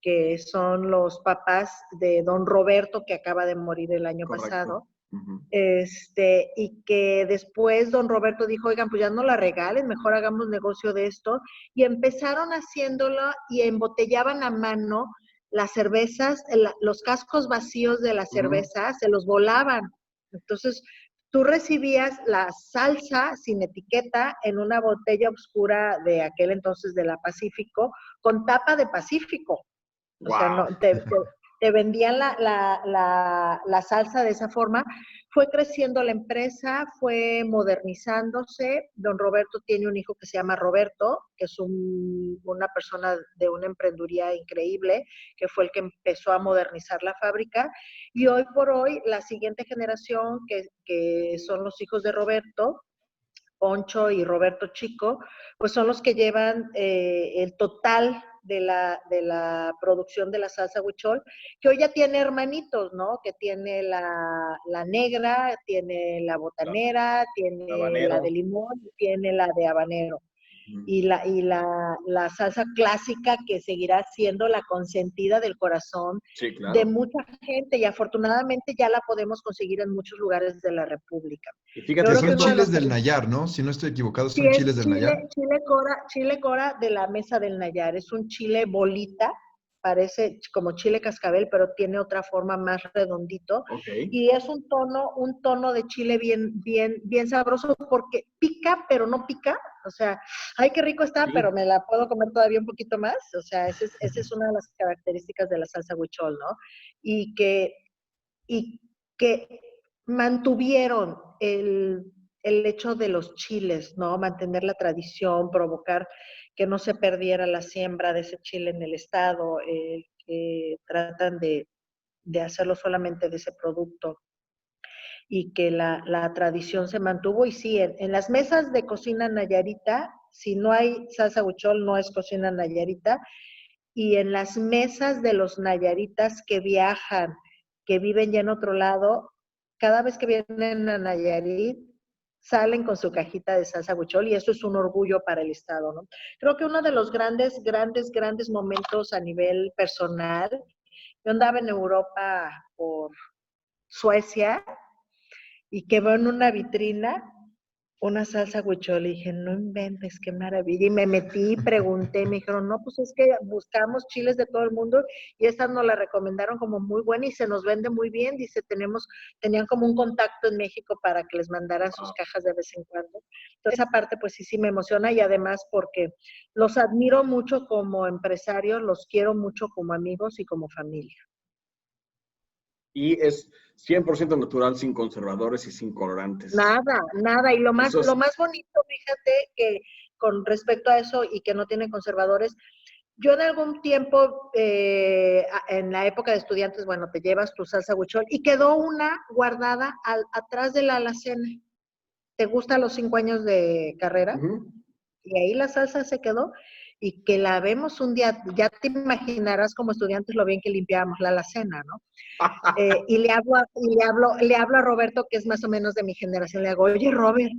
que son los papás de don Roberto, que acaba de morir el año Correcto. pasado. Y que después don Roberto dijo, oigan, pues ya no la regalen, mejor hagamos negocio de esto, y empezaron haciéndolo y embotellaban a mano las cervezas, los cascos vacíos de la cerveza, se los volaban. Entonces, tú recibías la salsa sin etiqueta en una botella oscura de aquel entonces de la Pacífico, con tapa de Pacífico. O sea, Wow. no, te vendían la salsa de esa forma. Fue creciendo la empresa, fue modernizándose. Don Roberto tiene un hijo que se llama Roberto, que es una persona de una emprenduría increíble, que fue el que empezó a modernizar la fábrica. Y hoy por hoy, la siguiente generación, que son los hijos de Roberto, Poncho y Roberto Chico, pues son los que llevan el total de la producción de la salsa huichol, que hoy ya tiene hermanitos, ¿no? Que tiene la negra, tiene la botanera, tiene la de Habanero. limón, tiene la de habanero. Y la salsa clásica que seguirá siendo la consentida del corazón Sí, de claro. mucha gente y afortunadamente ya la podemos conseguir en muchos lugares de la República. Y Yo fíjate, Que creo que son uno de chiles los del Nayar, ¿no? Si no estoy equivocado, Sí, son es chiles del Nayar. chile cora de la Mesa del Nayar. Es un chile bolita, parece como chile cascabel, pero tiene otra forma más redondito. ok. Y es un tono de chile bien sabroso porque pica, pero no pica. O sea, ay, qué rico está, Sí, pero me la puedo comer todavía un poquito más. O sea, esa es una de las características de la salsa huichol, ¿no? Y que, y que mantuvieron el hecho de los chiles, ¿no? Mantener la tradición, provocar que no se perdiera la siembra de ese chile en el estado, que tratan de hacerlo solamente de ese producto y que la tradición se mantuvo. Y sí, en las mesas de cocina nayarita, si no hay salsa huichol, no es cocina nayarita. Y en las mesas de los nayaritas que viajan, que viven ya en otro lado, cada vez que vienen a Nayarit, salen con su cajita de salsa huichol y eso es un orgullo para el estado, ¿no? Creo que uno de los grandes momentos a nivel personal, yo andaba en Europa por Suecia y que veo en una vitrina una salsa huichol y dije, no inventes, qué maravilla. Y me metí, pregunté, me dijeron, no, pues es que buscamos chiles de todo el mundo y esta nos la recomendaron como muy buena y se nos vende muy bien. Dice, tenían como un contacto en México para que les mandaran sus cajas de vez en cuando. Entonces, esa parte, pues sí me emociona y además porque los admiro mucho como empresarios, los quiero mucho como amigos y como familia. Y es 100% natural, sin conservadores y sin colorantes. Nada. Y lo más bonito, fíjate, que con respecto a eso y que no tiene conservadores, yo en algún tiempo, en la época de estudiantes, bueno, te llevas tu salsa huichol y quedó una guardada atrás de la alacena. ¿Te gusta los 5 años de carrera? Y ahí la salsa se quedó y que la vemos un día, ya te imaginarás como estudiantes lo bien que limpiábamos la alacena, ¿no? Y le hablo a Roberto, que es más o menos de mi generación, le hago, oye Robert,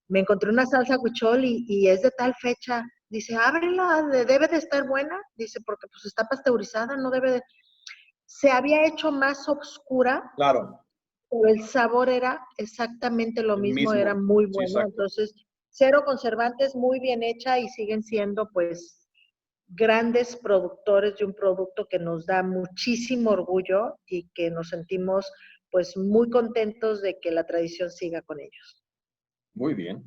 me encontré una salsa huichol y es de tal fecha. Dice, ábrela, debe de estar buena. Dice, porque pues está pasteurizada, no debe de... Se había hecho más oscura, claro, pero el sabor era exactamente lo mismo, era muy bueno. Sí, entonces, cero conservantes, muy bien hecha y siguen siendo pues grandes productores de un producto que nos da muchísimo orgullo y que nos sentimos pues muy contentos de que la tradición siga con ellos. Muy bien.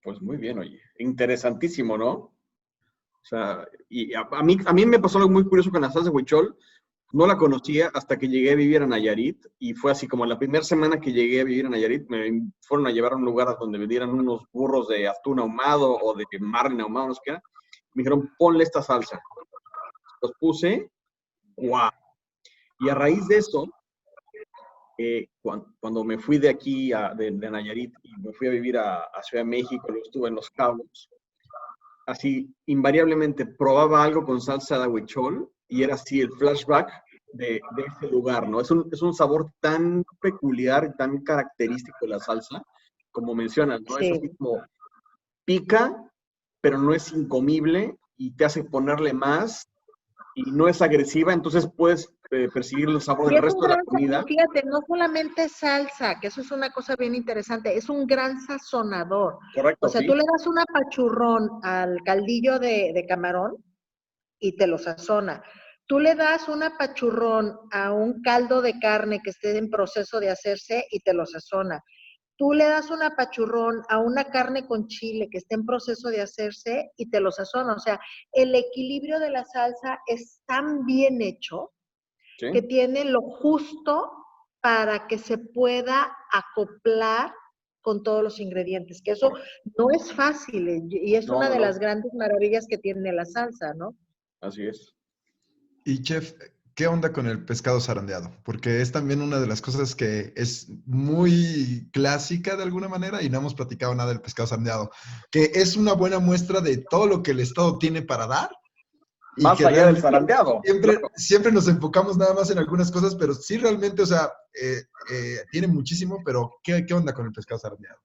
Pues muy bien, oye. Interesantísimo, ¿no? O sea, y a mí me pasó algo muy curioso con la salsa huichol. No la conocía hasta que llegué a vivir a Nayarit y fue así como la primera semana que llegué a vivir a Nayarit me fueron a llevar a un lugar donde vendieran unos burros de atún ahumado o de marlin ahumado, no sé qué era. Me dijeron, ponle esta salsa. Los puse, ¡guau! Y a raíz de eso, cuando me fui de aquí, de Nayarit, y me fui a vivir a Ciudad de México, luego estuve en Los Cabos, así invariablemente probaba algo con salsa de huichol y era así el flashback de ese lugar, ¿no? Es un sabor tan peculiar y tan característico de la salsa, como mencionas, ¿no? Sí. Es así como pica, pero no es incomible y te hace ponerle más y no es agresiva, entonces puedes percibir el sabor del resto de la comida. Fíjate, no solamente salsa, que eso es una cosa bien interesante, es un gran sazonador. Correcto, o sea, sí. Tú le das un apachurrón al caldillo de camarón y te lo sazona. Tú le das un apachurrón a un caldo de carne que esté en proceso de hacerse y te lo sazona. Tú le das un apachurrón a una carne con chile que esté en proceso de hacerse y te lo sazona. O sea, el equilibrio de la salsa es tan bien hecho, ¿sí?, que tiene lo justo para que se pueda acoplar con todos los ingredientes, que eso no es fácil y es una de las grandes maravillas que tiene la salsa, ¿no? Así es. Y chef, ¿qué onda con el pescado zarandeado? Porque es también una de las cosas que es muy clásica de alguna manera y no hemos platicado nada del pescado zarandeado, que es una buena muestra de todo lo que el Estado tiene para dar. Y más que allá del zarandeado. Siempre nos enfocamos nada más en algunas cosas, pero sí realmente, o sea, tiene muchísimo, pero ¿qué onda con el pescado zarandeado?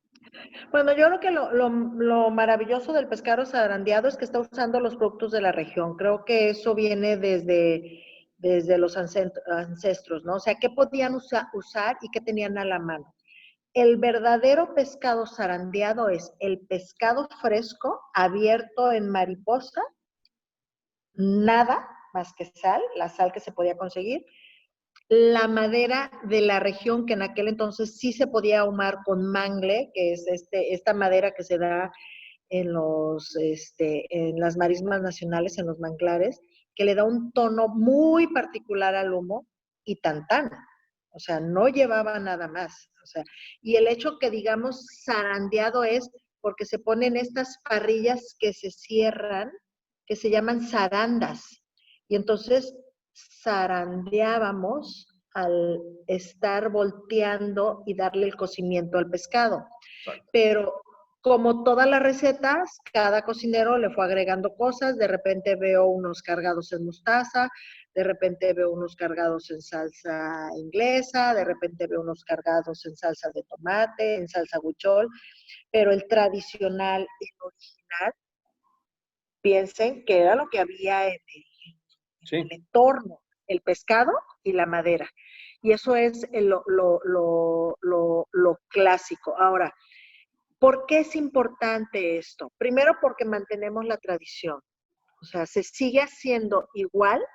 Bueno, yo creo que lo maravilloso del pescado zarandeado es que está usando los productos de la región. Creo que eso viene desde los ancestros, ¿no? O sea, ¿qué podían usar y qué tenían a la mano? El verdadero pescado zarandeado es el pescado fresco, abierto en mariposa, nada más que sal, la sal que se podía conseguir, la madera de la región que en aquel entonces sí se podía ahumar con mangle, que es esta madera que se da en las marismas nacionales, en los manglares, que le da un tono muy particular al humo y tan. O sea, no llevaba nada más. O sea, y el hecho que digamos zarandeado es porque se ponen estas parrillas que se cierran, que se llaman zarandas. Y entonces zarandeábamos al estar volteando y darle el cocimiento al pescado. Exacto. Pero como todas las recetas, cada cocinero le fue agregando cosas, de repente veo unos cargados en mostaza, de repente veo unos cargados en salsa inglesa, de repente veo unos cargados en salsa de tomate, en salsa huichol, pero el tradicional, el original, piensen que era lo que había en el entorno, el pescado y la madera. Y eso es lo clásico. Ahora, ¿por qué es importante esto? Primero porque mantenemos la tradición. O sea, se sigue haciendo igual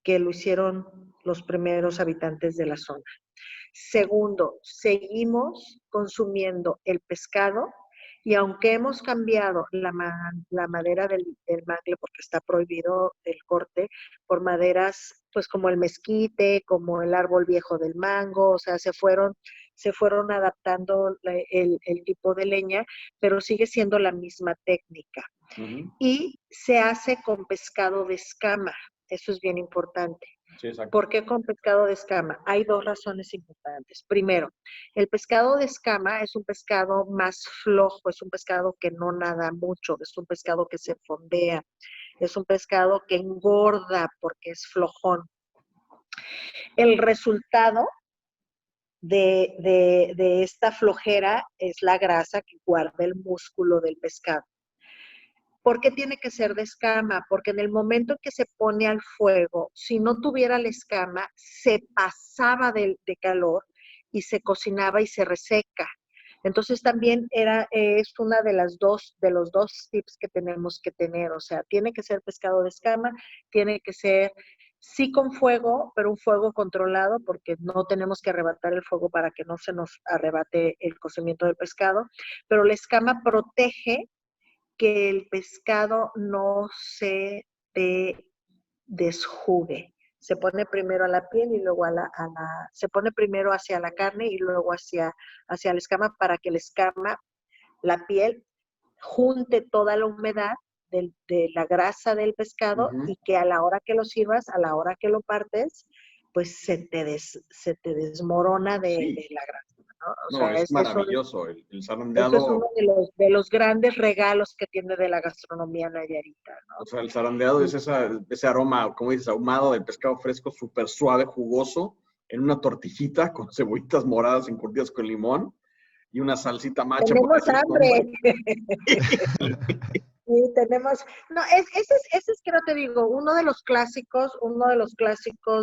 que lo hicieron los primeros habitantes de la zona. Segundo, seguimos consumiendo el pescado y aunque hemos cambiado la madera del mangle, porque está prohibido el corte, por maderas pues como el mezquite, como el árbol viejo del mango, o sea, se fueron adaptando el tipo de leña, pero sigue siendo la misma técnica. Uh-huh. Y se hace con pescado de escama, eso es bien importante. Sí, exacto. ¿Por qué con pescado de escama? Hay dos razones importantes. Primero, el pescado de escama es un pescado más flojo, es un pescado que no nada mucho, es un pescado que se fondea, es un pescado que engorda porque es flojón. El resultado de esta flojera es la grasa que guarda el músculo del pescado. ¿Por qué tiene que ser de escama? Porque en el momento en que se pone al fuego, si no tuviera la escama, se pasaba de calor y se cocinaba y se reseca. Entonces también es una de los dos tips que tenemos que tener. O sea, tiene que ser pescado de escama, tiene que ser sí con fuego, pero un fuego controlado, porque no tenemos que arrebatar el fuego para que no se nos arrebate el cocimiento del pescado. Pero la escama protege que el pescado no se desjugue. Se pone primero a la piel y luego se pone primero hacia la carne y luego hacia la escama para que la escama, la piel, junte toda la humedad de la grasa del pescado y que a la hora que lo sirvas, a la hora que lo partes, pues se te desmorona de la grasa. ¿no? O sea, es maravilloso el zarandeado. Eso es uno de los grandes regalos que tiene de la gastronomía nayarita, ¿no? O sea, el zarandeado es ese aroma, como dices, ahumado del pescado fresco, súper suave, jugoso, en una tortillita con cebollitas moradas encurtidas con limón y una salsita macha. Tenemos hambre. Sí, tenemos. No, ese es, creo te digo, uno de los clásicos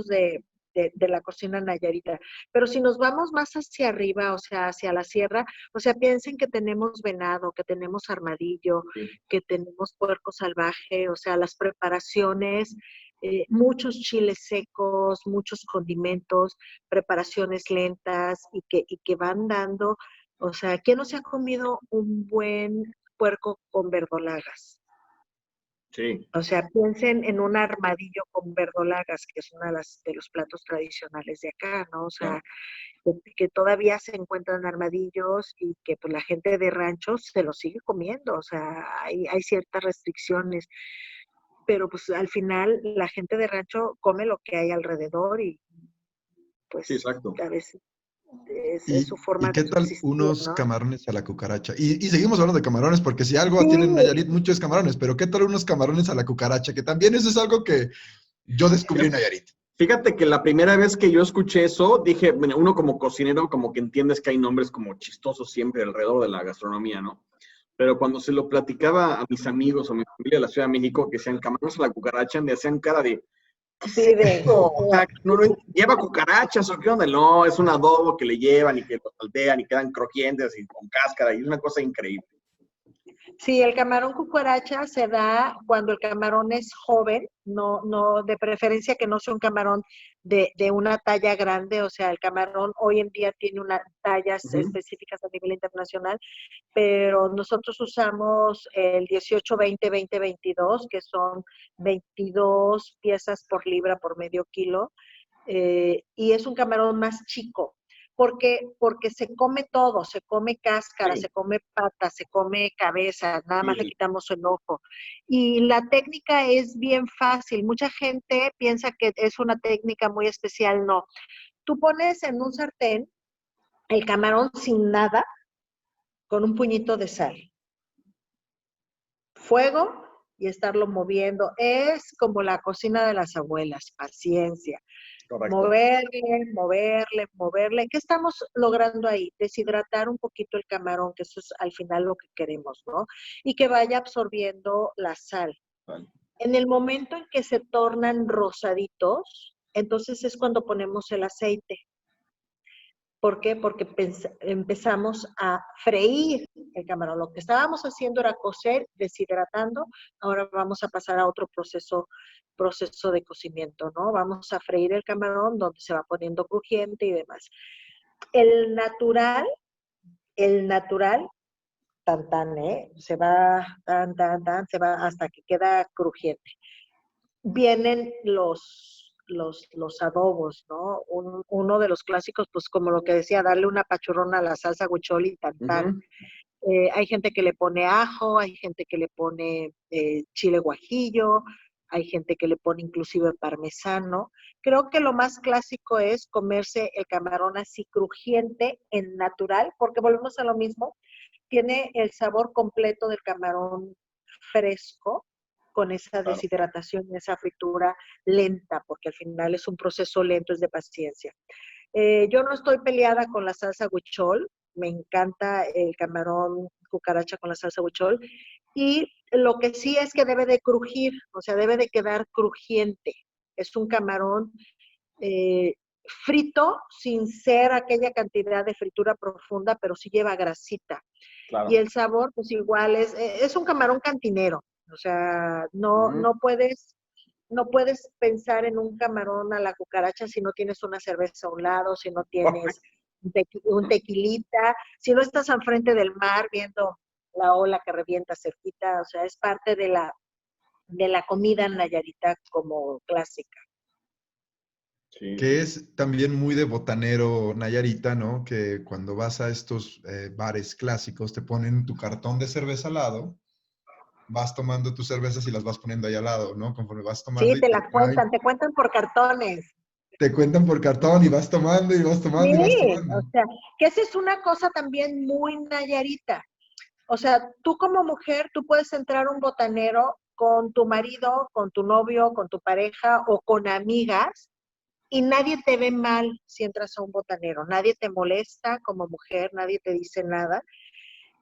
de la cocina nayarita. Pero si nos vamos más hacia arriba, o sea, hacia la sierra, o sea, piensen que tenemos venado, que tenemos armadillo, sí, que tenemos puerco salvaje, o sea, las preparaciones, muchos chiles secos, muchos condimentos, preparaciones lentas y que van dando, o sea, ¿quién no se ha comido un buen puerco con verdolagas? sí. O sea, piensen en un armadillo con verdolagas, que es uno de los platos tradicionales de acá, ¿no? O sea, que todavía se encuentran armadillos y que pues la gente de ranchos se los sigue comiendo, o sea, hay ciertas restricciones, pero pues al final la gente de rancho come lo que hay alrededor y pues Sí, exacto. a veces es su forma ¿Y qué de tal subsistir, unos ¿no? camarones a la cucaracha? Y seguimos hablando de camarones, porque si algo Sí. tienen en Nayarit, muchos camarones, pero ¿qué tal unos camarones a la cucaracha? Que también eso es algo que yo descubrí en Nayarit. Fíjate que la primera vez que yo escuché eso, dije, bueno, uno como cocinero como que entiendes que hay nombres como chistosos siempre alrededor de la gastronomía, ¿no? Pero cuando se lo platicaba a mis amigos o a mi familia de la Ciudad de México, que sean camarones a la cucaracha, me hacían cara de, ¿qué es Sí, eso? O sea, ¿lleva cucarachas o qué onda? No, es un adobo que le llevan y que lo saltean y quedan crujientes y con cáscara y es una cosa increíble. Sí, el camarón cucaracha se da cuando el camarón es joven, no, de preferencia que no sea un camarón de una talla grande, o sea, el camarón hoy en día tiene unas tallas específicas a nivel internacional, pero nosotros usamos el 18, 20, 20, 22, que son 22 piezas por libra por medio kilo, y es un camarón más chico. Porque se come todo, se come cáscara, Sí. se come pata, se come cabeza, nada más le quitamos el ojo. Y la técnica es bien fácil. Mucha gente piensa que es una técnica muy especial, no. Tú pones en un sartén el camarón sin nada, con un puñito de sal. Fuego, y estarlo moviendo. Es como la cocina de las abuelas, paciencia. Correcto. Moverle, moverle, moverle. ¿Qué estamos logrando ahí? Deshidratar un poquito el camarón, que eso es al final lo que queremos, ¿no? Y que vaya absorbiendo la sal. Vale. En el momento en que se tornan rosaditos, entonces es cuando ponemos el aceite. ¿Por qué? Porque empezamos a freír el camarón. Lo que estábamos haciendo era cocer, deshidratando. Ahora vamos a pasar a otro proceso de cocimiento, ¿no? Vamos a freír el camarón donde se va poniendo crujiente y demás. El natural, tan, tan, se va, tan, tan, tan, se va hasta que queda crujiente. Vienen los adobos, ¿no? Uno de los clásicos, pues como lo que decía, darle una pachurrona a la salsa huichol y tan, tan. Hay gente que le pone ajo, hay gente que le pone chile guajillo, hay gente que le pone inclusive parmesano. Creo que lo más clásico es comerse el camarón así crujiente en natural, porque volvemos a lo mismo, tiene el sabor completo del camarón fresco, con esa Claro. deshidratación y esa fritura lenta, porque al final es un proceso lento, es de paciencia. Yo no estoy peleada con la salsa huichol, me encanta el camarón cucaracha con la salsa huichol, y lo que sí es que debe de crujir, o sea, debe de quedar crujiente. Es un camarón frito sin ser aquella cantidad de fritura profunda, pero sí lleva grasita. Claro. Y el sabor, pues igual es un camarón cantinero. O sea, no puedes pensar en un camarón a la cucaracha si no tienes una cerveza a un lado, si no tienes un tequilita, si no estás al frente del mar viendo la ola que revienta cerquita. O sea, es parte de la comida nayarita como clásica. Sí. Que es también muy de botanero Nayarita, ¿no? Que cuando vas a estos bares clásicos te ponen tu cartón de cerveza al lado, vas tomando tus cervezas y las vas poniendo ahí al lado, ¿no? Conforme vas tomando Sí, y te traen, te cuentan por cartones. te cuentan por cartón y vas tomando y vas tomando y vas Sí, o tomando. sea, que esa es una cosa también muy nayarita. O sea, tú como mujer, tú puedes entrar a un botanero con tu marido, con tu novio, con tu pareja o con amigas y nadie te ve mal si entras a un botanero. Nadie te molesta como mujer, nadie te dice nada.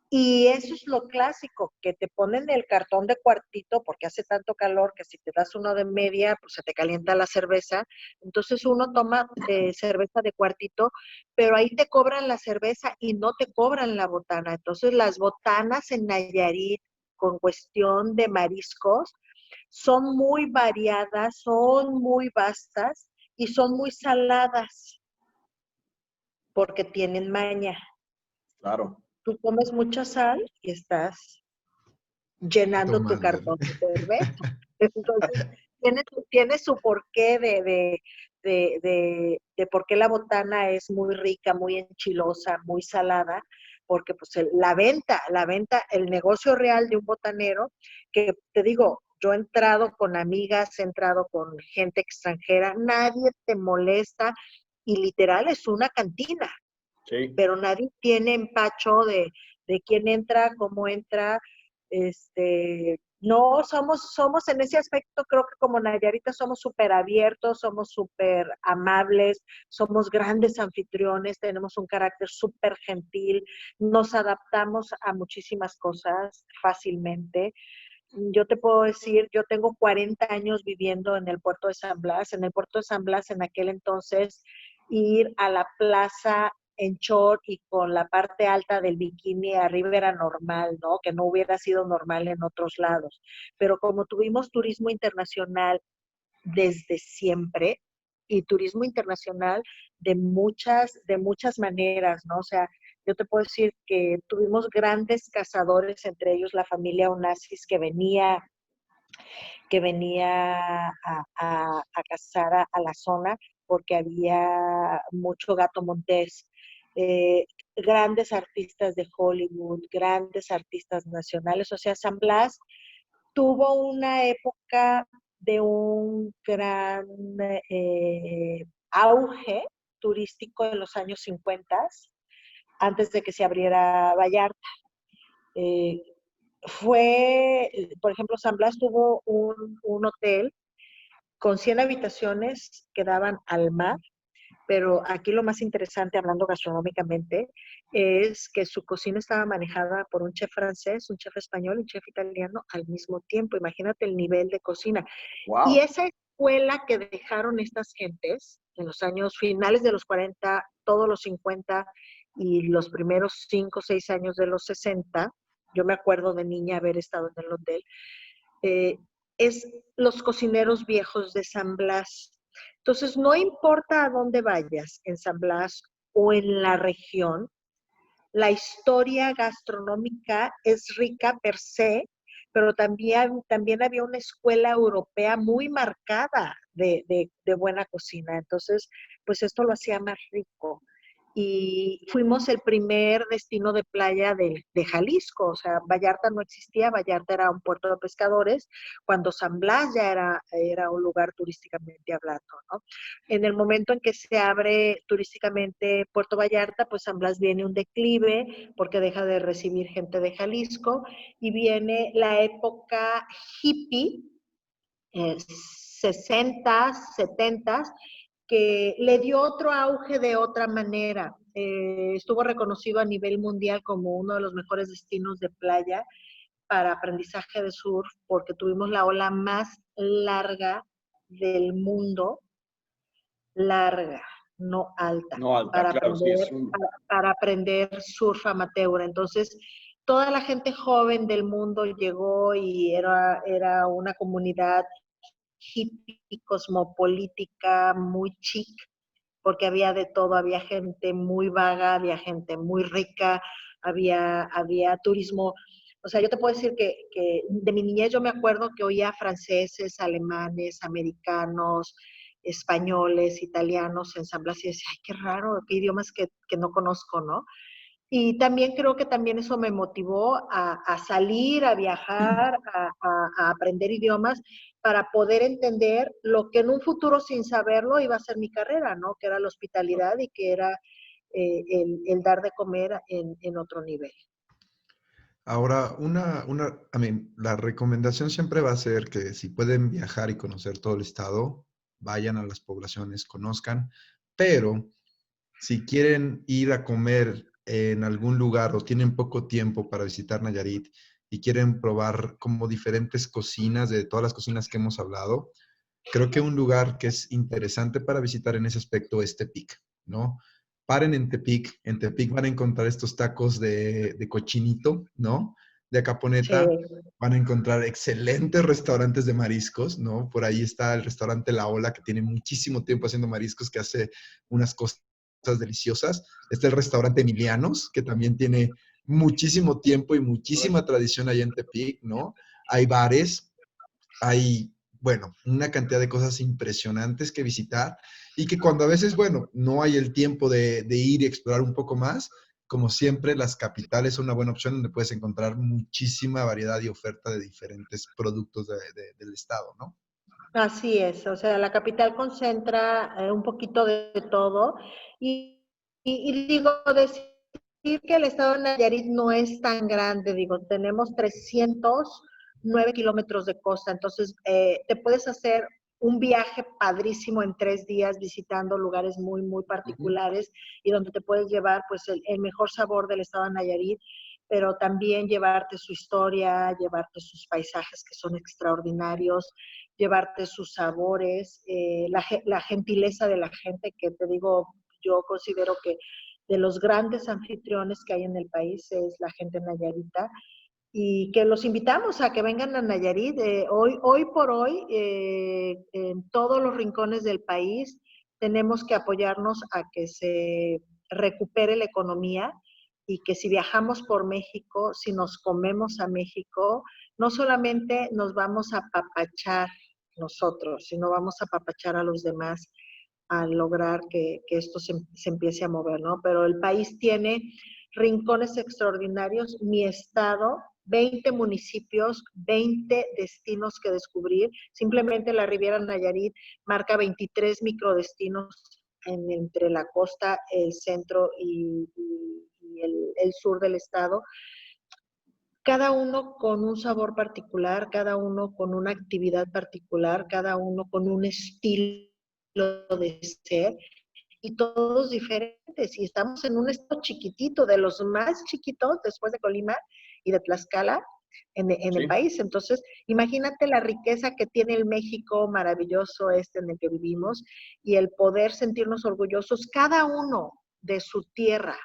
Y eso es lo clásico, que te ponen el cartón de cuartito porque hace tanto calor que si te das uno de media, pues se te calienta la cerveza. Entonces uno toma cerveza de cuartito, pero ahí te cobran la cerveza y no te cobran la botana. Entonces las botanas en Nayarit, con cuestión de mariscos, son muy variadas, son muy vastas y son muy saladas porque tienen maña. Claro. Tú comes mucha sal y estás llenando tu Tomándole. cartón de cerveza. Entonces, tiene su porqué de por qué la botana es muy rica, muy enchilosa, muy salada, porque pues la venta, el negocio real de un botanero, que te digo, yo he entrado con amigas, he entrado con gente extranjera, nadie te molesta y literal es una cantina, Sí. pero nadie tiene empacho de quién entra, cómo entra. No, somos en ese aspecto, creo que como Nayarita somos súper abiertos, somos súper amables, somos grandes anfitriones, tenemos un carácter súper gentil, nos adaptamos a muchísimas cosas fácilmente. Yo te puedo decir, yo tengo 40 años viviendo en el puerto de San Blas. En el puerto de San Blas, en aquel entonces, ir a la plaza en short y con la parte alta del bikini arriba era normal, ¿no? Que no hubiera sido normal en otros lados. Pero como tuvimos turismo internacional desde siempre, y turismo internacional de muchas maneras, ¿no? O sea, yo te puedo decir que tuvimos grandes cazadores, entre ellos la familia Onassis, que venía a cazar a la zona porque había mucho gato montés. Grandes artistas de Hollywood, grandes artistas nacionales. O sea, San Blas tuvo una época de un gran auge turístico en los años 50, antes de que se abriera Vallarta. Eh, por ejemplo, San Blas tuvo un hotel con 100 habitaciones que daban al mar, pero aquí lo más interesante, hablando gastronómicamente, es que su cocina estaba manejada por un chef francés, un chef español y un chef italiano al mismo tiempo. Imagínate el nivel de cocina. Y Wow. esa escuela que dejaron estas gentes en los años finales de los 40, todos los 50 y los primeros 5 o 6 años de los 60, yo me acuerdo de niña haber estado en el hotel, eh, es los cocineros viejos de San Blas. Entonces, no importa a dónde vayas, en San Blas o en la región, la historia gastronómica es rica per se, pero también había una escuela europea muy marcada de buena cocina. Entonces, pues esto lo hacía más rico. Y fuimos el primer destino de playa de Jalisco, o sea, Vallarta no existía, Vallarta era un puerto de pescadores, cuando San Blas ya era un lugar turísticamente hablando, ¿no? En el momento en que se abre turísticamente Puerto Vallarta, pues San Blas viene un declive porque deja de recibir gente de Jalisco y viene la época hippie, 60s, 70s, que le dio otro auge de otra manera. Estuvo reconocido a nivel mundial como uno de los mejores destinos de playa para aprendizaje de surf porque tuvimos la ola más larga del mundo, larga, no alta, No alta, claro, sí, es un... para aprender surf amateur. Entonces, toda la gente joven del mundo llegó y era una comunidad hippie, cosmopolítica, muy chic, porque había de todo, había gente muy vaga, había gente muy rica, había turismo. O sea, yo te puedo decir que de mi niñez yo me acuerdo que oía franceses, alemanes, americanos, españoles, italianos en San Blas y decía, ay, qué raro, qué idiomas que no conozco, ¿no? Y también creo que también eso me motivó a salir, a viajar, a aprender idiomas para poder entender lo que en un futuro sin saberlo iba a ser mi carrera, ¿no? Que era la hospitalidad y que era el dar de comer en otro nivel. Ahora, la recomendación siempre va a ser que si pueden viajar y conocer todo el estado, vayan a las poblaciones, conozcan, pero si quieren ir a comer en algún lugar o tienen poco tiempo para visitar Nayarit y quieren probar como diferentes cocinas de todas las cocinas que hemos hablado, creo que un lugar que es interesante para visitar en ese aspecto es Tepic, ¿no? Paren en Tepic van a encontrar estos tacos de cochinito, ¿no? De Sí. Acaponeta, van a encontrar excelentes restaurantes de mariscos, ¿no? Por ahí está el restaurante La Ola, que tiene muchísimo tiempo haciendo mariscos, que hace unas cosas deliciosas. Está el restaurante Emilianos, que también tiene muchísimo tiempo y muchísima tradición allá en Tepic, ¿no? Hay bares, hay, bueno, una cantidad de cosas impresionantes que visitar y que cuando a veces, bueno, no hay el tiempo de ir y explorar un poco más, como siempre, las capitales son una buena opción donde puedes encontrar muchísima variedad y oferta de diferentes productos del estado, ¿no? Así es, o sea, la capital concentra un poquito de todo y digo, decir que el estado de Nayarit no es tan grande, digo, tenemos 309 kilómetros de costa, entonces te puedes hacer un viaje padrísimo en 3 días visitando lugares muy, muy Ujú. particulares y donde te puedes llevar pues el mejor sabor del estado de Nayarit, pero también llevarte su historia, llevarte sus paisajes que son extraordinarios, llevarte sus sabores, la gentileza de la gente, que te digo, yo considero que de los grandes anfitriones que hay en el país es la gente nayarita y que los invitamos a que vengan a Nayarit. Hoy por hoy, en todos los rincones del país, tenemos que apoyarnos a que se recupere la economía y que si viajamos por México, si nos comemos a México, no solamente nos vamos a apapachar nosotros, sino vamos a apapachar a los demás a lograr que esto se empiece a mover, ¿no? Pero el país tiene rincones extraordinarios, mi estado, 20 municipios, 20 destinos que descubrir. Simplemente la Riviera Nayarit marca 23 microdestinos entre la costa, el centro y el sur del estado. cada uno con un sabor particular, cada uno con una actividad particular, cada uno con un estilo de ser, y todos diferentes. Y estamos en un estado chiquitito, de los más chiquitos después de Colima y de Tlaxcala en el Sí. país. Entonces, imagínate la riqueza que tiene el México maravilloso en el que vivimos, y el poder sentirnos orgullosos cada uno de su tierra,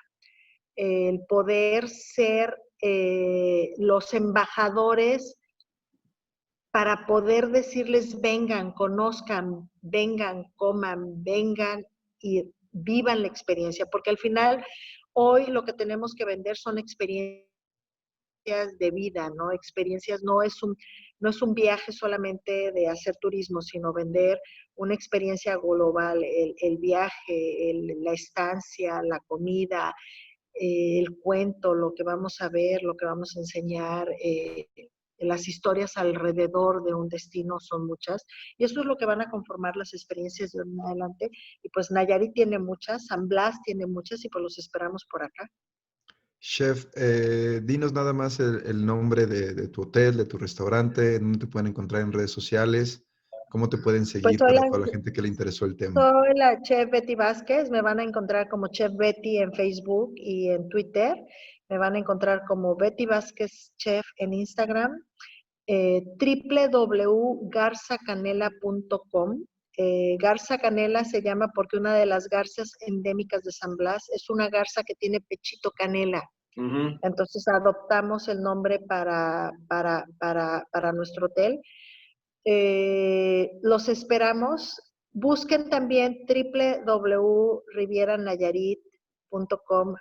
el poder ser los embajadores para poder decirles: vengan, conozcan, vengan, coman, vengan y vivan la experiencia, porque al final hoy lo que tenemos que vender son experiencias de vida, ¿no? Experiencias, no es un viaje solamente de hacer turismo, sino vender una experiencia global, el viaje, la estancia, la comida, el cuento, lo que vamos a ver, lo que vamos a enseñar, las historias alrededor de un destino son muchas, y eso es lo que van a conformar las experiencias de hoy en adelante. Y pues Nayarit tiene muchas, San Blas tiene muchas, y pues los esperamos por acá. Chef, dinos nada más el nombre de tu hotel, de tu restaurante, dónde te pueden encontrar en redes sociales, cómo te pueden Pues seguir para toda la gente que le interesó el tema. soy la chef Betty Vázquez, me van a encontrar como Chef Betty en Facebook y en Twitter, me van a encontrar como Betty Vázquez Chef en Instagram, www.garzacanela.com. Garza Canela se llama porque una de las garzas endémicas de San Blas es una garza que tiene pechito canela. Uh-huh. Entonces adoptamos el nombre para nuestro hotel. Los esperamos. Busquen también www.rivieranayarit.com,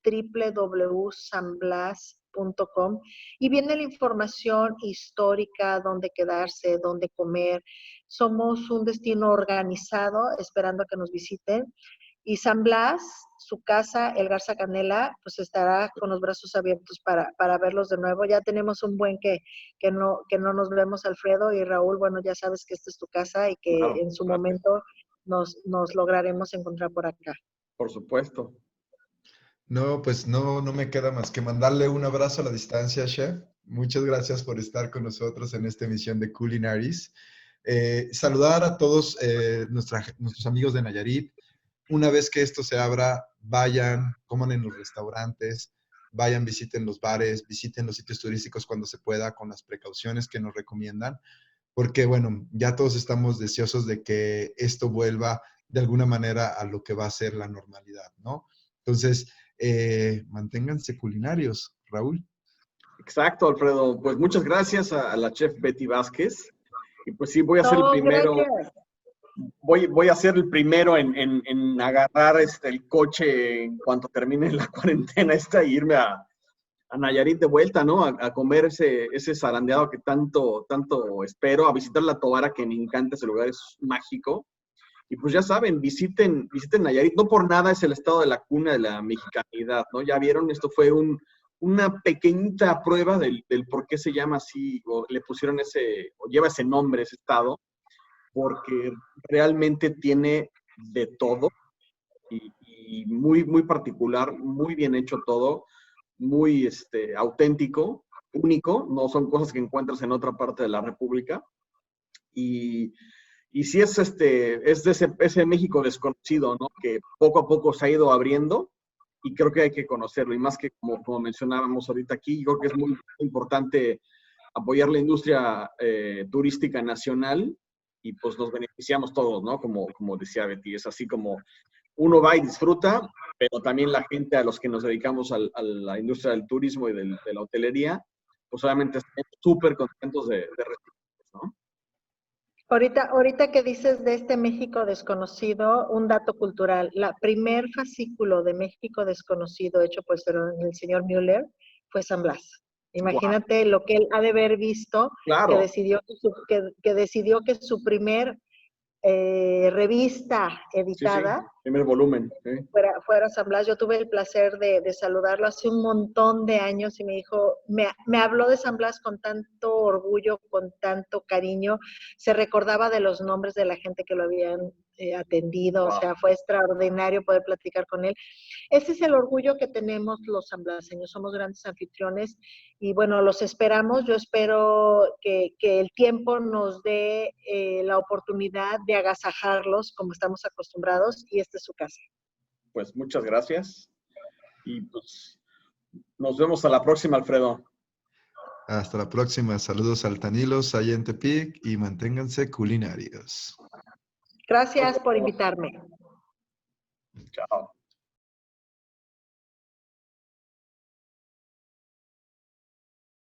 www.sanblas.com, y viene la información histórica, dónde quedarse, dónde comer. Somos un destino organizado, esperando a que nos visiten. Y San Blas, su casa, el Garza Canela, pues estará con los brazos abiertos para verlos de nuevo. Ya tenemos un buen que no nos vemos, Alfredo y Raúl. Bueno, ya sabes que esta es tu casa y que Claro, en su gracias. momento nos lograremos encontrar por acá. Por supuesto. No, pues no me queda más que mandarle un abrazo a la distancia, Chef. Muchas gracias por estar con nosotros en esta emisión de Culinaris. Saludar a todos nuestros amigos de Nayarit. Una vez que esto se abra, vayan, coman en los restaurantes, vayan, visiten los bares, visiten los sitios turísticos cuando se pueda, con las precauciones que nos recomiendan, porque bueno, ya todos estamos deseosos de que esto vuelva de alguna manera a lo que va a ser la normalidad, ¿no? Entonces, manténganse culinarios, Raúl. Exacto, Alfredo. Pues muchas gracias a la chef Betty Vázquez. Y pues sí, voy a ser el No, primero. gracias. Voy a ser el primero en agarrar el coche en cuanto termine la cuarentena e irme a Nayarit de vuelta, ¿no? A comer ese zarandeado que tanto espero, a visitar la Tobara, que me encanta, ese lugar es mágico. Y pues ya saben, visiten Nayarit. No por nada es el estado de la cuna de la mexicanidad, ¿no? Ya vieron, esto fue una pequeñita prueba del por qué se llama así, o le pusieron o lleva ese nombre, ese estado, porque realmente tiene de todo y muy particular, muy bien hecho todo, muy auténtico, único, no son cosas que encuentras en otra parte de la República. Y sí es de ese México desconocido, ¿no? Que poco a poco se ha ido abriendo, y creo que hay que conocerlo. Y más que como mencionábamos ahorita aquí, creo que es muy importante apoyar la industria turística nacional, y pues nos beneficiamos todos, ¿no? Como decía Betty, es así como uno va y disfruta, pero también la gente a los que nos dedicamos a la industria del turismo y de la hotelería, pues obviamente estamos súper contentos de recibirlos, ¿no? Ahorita que dices de este México desconocido, un dato cultural. La primer fascículo de México desconocido hecho por el señor Müller fue San Blas. Wow, Imagínate lo que él ha de haber visto, que claro, decidió que su primer revista sí, editada primer volumen, ¿sí? fuera San Blas. Yo tuve el placer de saludarlo hace un montón de años, y me dijo, me habló de San Blas con tanto orgullo, con tanto cariño. Se recordaba de los nombres de la gente que lo habían atendido, Wow. o sea, fue extraordinario poder platicar con él. Ese es el orgullo que tenemos los sanblaseños, somos grandes anfitriones y bueno, los esperamos. Yo espero que el tiempo nos dé la oportunidad de agasajarlos como estamos acostumbrados y esta es su casa. Pues muchas gracias y pues nos vemos a la próxima, Alfredo. Hasta la próxima. Saludos altanilos allá en Tepic y manténganse culinarios. Gracias por invitarme. Chao.